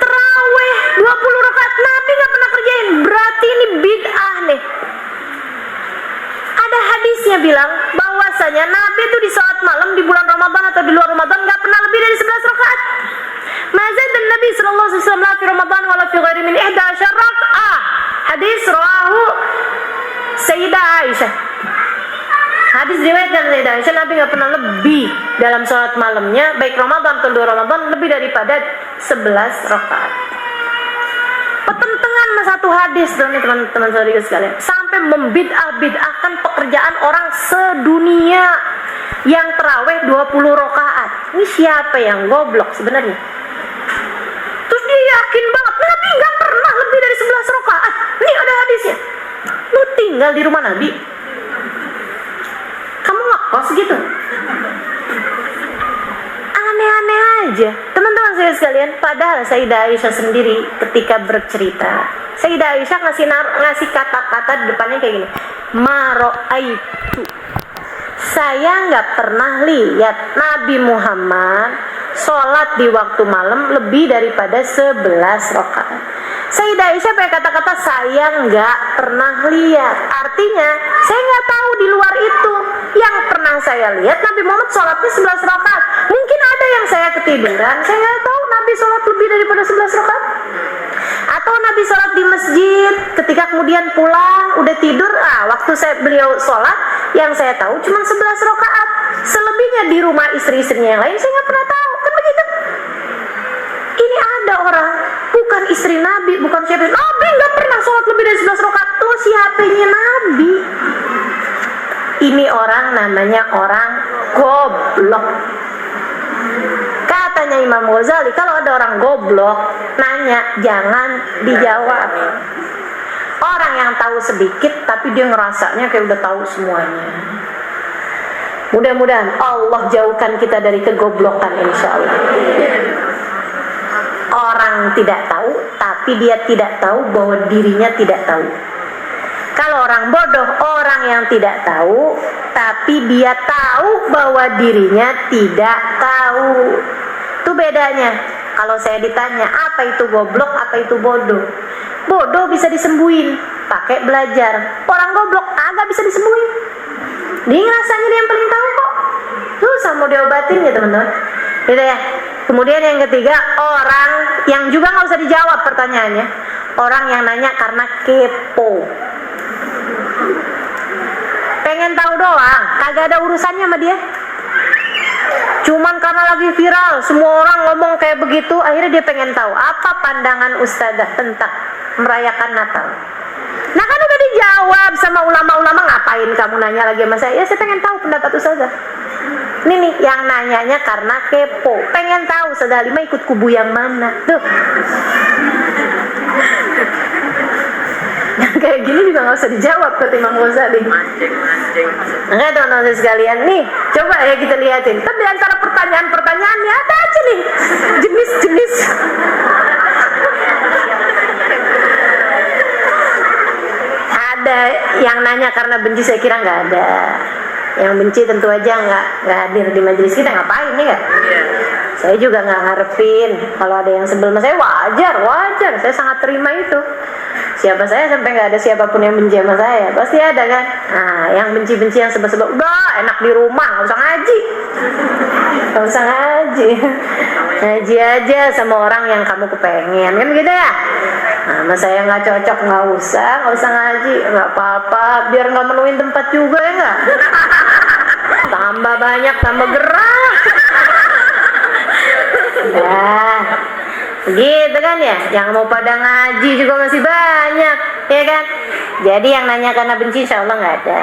Terawih 20 rakaat Nabi nggak pernah kerjain. Berarti ini bid'ah nih. Ada hadisnya bilang bahwasanya Nabi itu di saat malam di bulan Ramadan atau di luar Ramadan nggak pernah lebih dari 11 rakaat. Mazad dan Nabi sallallahu alaihi wasallam fi Ramadan wala fi ghairi min 11 rakaat. Hadis rawahu Sayyidah Aisyah. Hadis diriwayatkan dari Aisyah, Nabi nggak pernah lebih dalam sholat malamnya, baik Ramadan atau 2 Ramadan, lebih daripada 11 rakaat. Pertentangan satu hadis tuh nih teman-teman saudara sekalian, sampai membid'ah-bid'ahkan pekerjaan orang sedunia yang terawih 20 rakaat. Ini siapa yang goblok sebenarnya? Terus dia yakin banget Nabi nggak pernah lebih dari 11 rakaat. Ini ada hadisnya. Lu tinggal di rumah Nabi, kamu ngekos gitu? Aneh-aneh aja teman-teman saya sekalian. Padahal Sayyidah Aisyah sendiri ketika bercerita, Sayyidah Aisyah ngasih kata-kata di depannya kayak gini, maro'aitu, saya nggak pernah lihat Nabi Muhammad sholat di waktu malam lebih daripada 11 rakaat. Sayyidah Aisyah pakai kata-kata saya nggak pernah lihat, artinya saya nggak tahu di luar itu. Yang pernah saya lihat Nabi Muhammad sholatnya 11 rakaat. Mungkin ada yang saya ketiduran, saya nggak tahu Nabi sholat lebih daripada 11 rakaat. Atau Nabi sholat di masjid, ketika kemudian pulang udah tidur, waktu beliau sholat yang saya tahu cuma 11 rakaat. Selebihnya di rumah istri-istrinya yang lain saya nggak pernah tahu. Kan begitu? Ini ada orang, bukan istri Nabi, bukan siapa, Nabi nggak pernah sholat lebih dari 11 rakaat. Tuh siapanya Nabi? Ini orang namanya orang goblok. Katanya Imam Ghazali, kalau ada orang goblok nanya jangan dijawab. Orang yang tahu sedikit tapi dia ngerasanya kayak udah tahu semuanya. Mudah-mudahan Allah jauhkan kita dari kegoblokan, insya Allah. Orang tidak tahu tapi dia tidak tahu bahwa dirinya tidak tahu. Kalau orang bodoh, orang yang tidak tahu tapi dia tahu bahwa dirinya tidak tahu. Itu bedanya. Kalau saya ditanya apa itu goblok, apa itu bodoh, bodoh bisa disembuhin pakai belajar. Orang goblok agak bisa disembuhin, dia ngerasanya dia yang paling tahu kok, susah mau diobatin ya teman-teman. Gitu ya. Kemudian yang ketiga, orang yang juga nggak usah dijawab pertanyaannya, orang yang nanya karena kepo, pengen tahu doang, kagak ada urusannya sama dia. Cuman karena lagi viral, semua orang ngomong kayak begitu, akhirnya dia pengen tahu apa pandangan ustazah tentang merayakan Natal. Nah kan udah dijawab sama ulama-ulama, ngapain kamu nanya lagi sama saya? Ya saya pengen tahu pendapat ustazah. Ini nih yang nanyanya karena kepo, pengen tahu Ustazah Halimah ikut kubu yang mana. Tuh. Yang kayak gini juga nggak usah dijawab kata Imam Ghazali. Enggak teman-teman sekalian, nih coba ya kita lihatin. Tapi di antara pertanyaan-pertanyaannya ada aja nih jenis-jenis. Ada yang nanya karena benci, saya kira nggak ada. Yang benci tentu aja nggak hadir di majelis kita, ngapain nih kan? Saya juga nggak ngarepin kalau ada yang sebel sama saya, wajar, saya sangat terima itu. Siapa saya sampai nggak ada siapapun yang benci sama saya, pasti ada kan? Nah, yang benci-benci yang sebel-sebel, udah enak di rumah, nggak usah ngaji, ngaji aja sama orang yang kamu kepengen, kan gitu ya? Nah, sama saya nggak cocok, nggak usah ngaji, nggak apa-apa, biar nggak menuhin tempat juga ya nggak? Tambah banyak, tambah gerak. Nah, gitu kan ya. Yang mau pada ngaji juga masih banyak, ya kan? Jadi yang nanya karena benci, insya Allah nggak ada.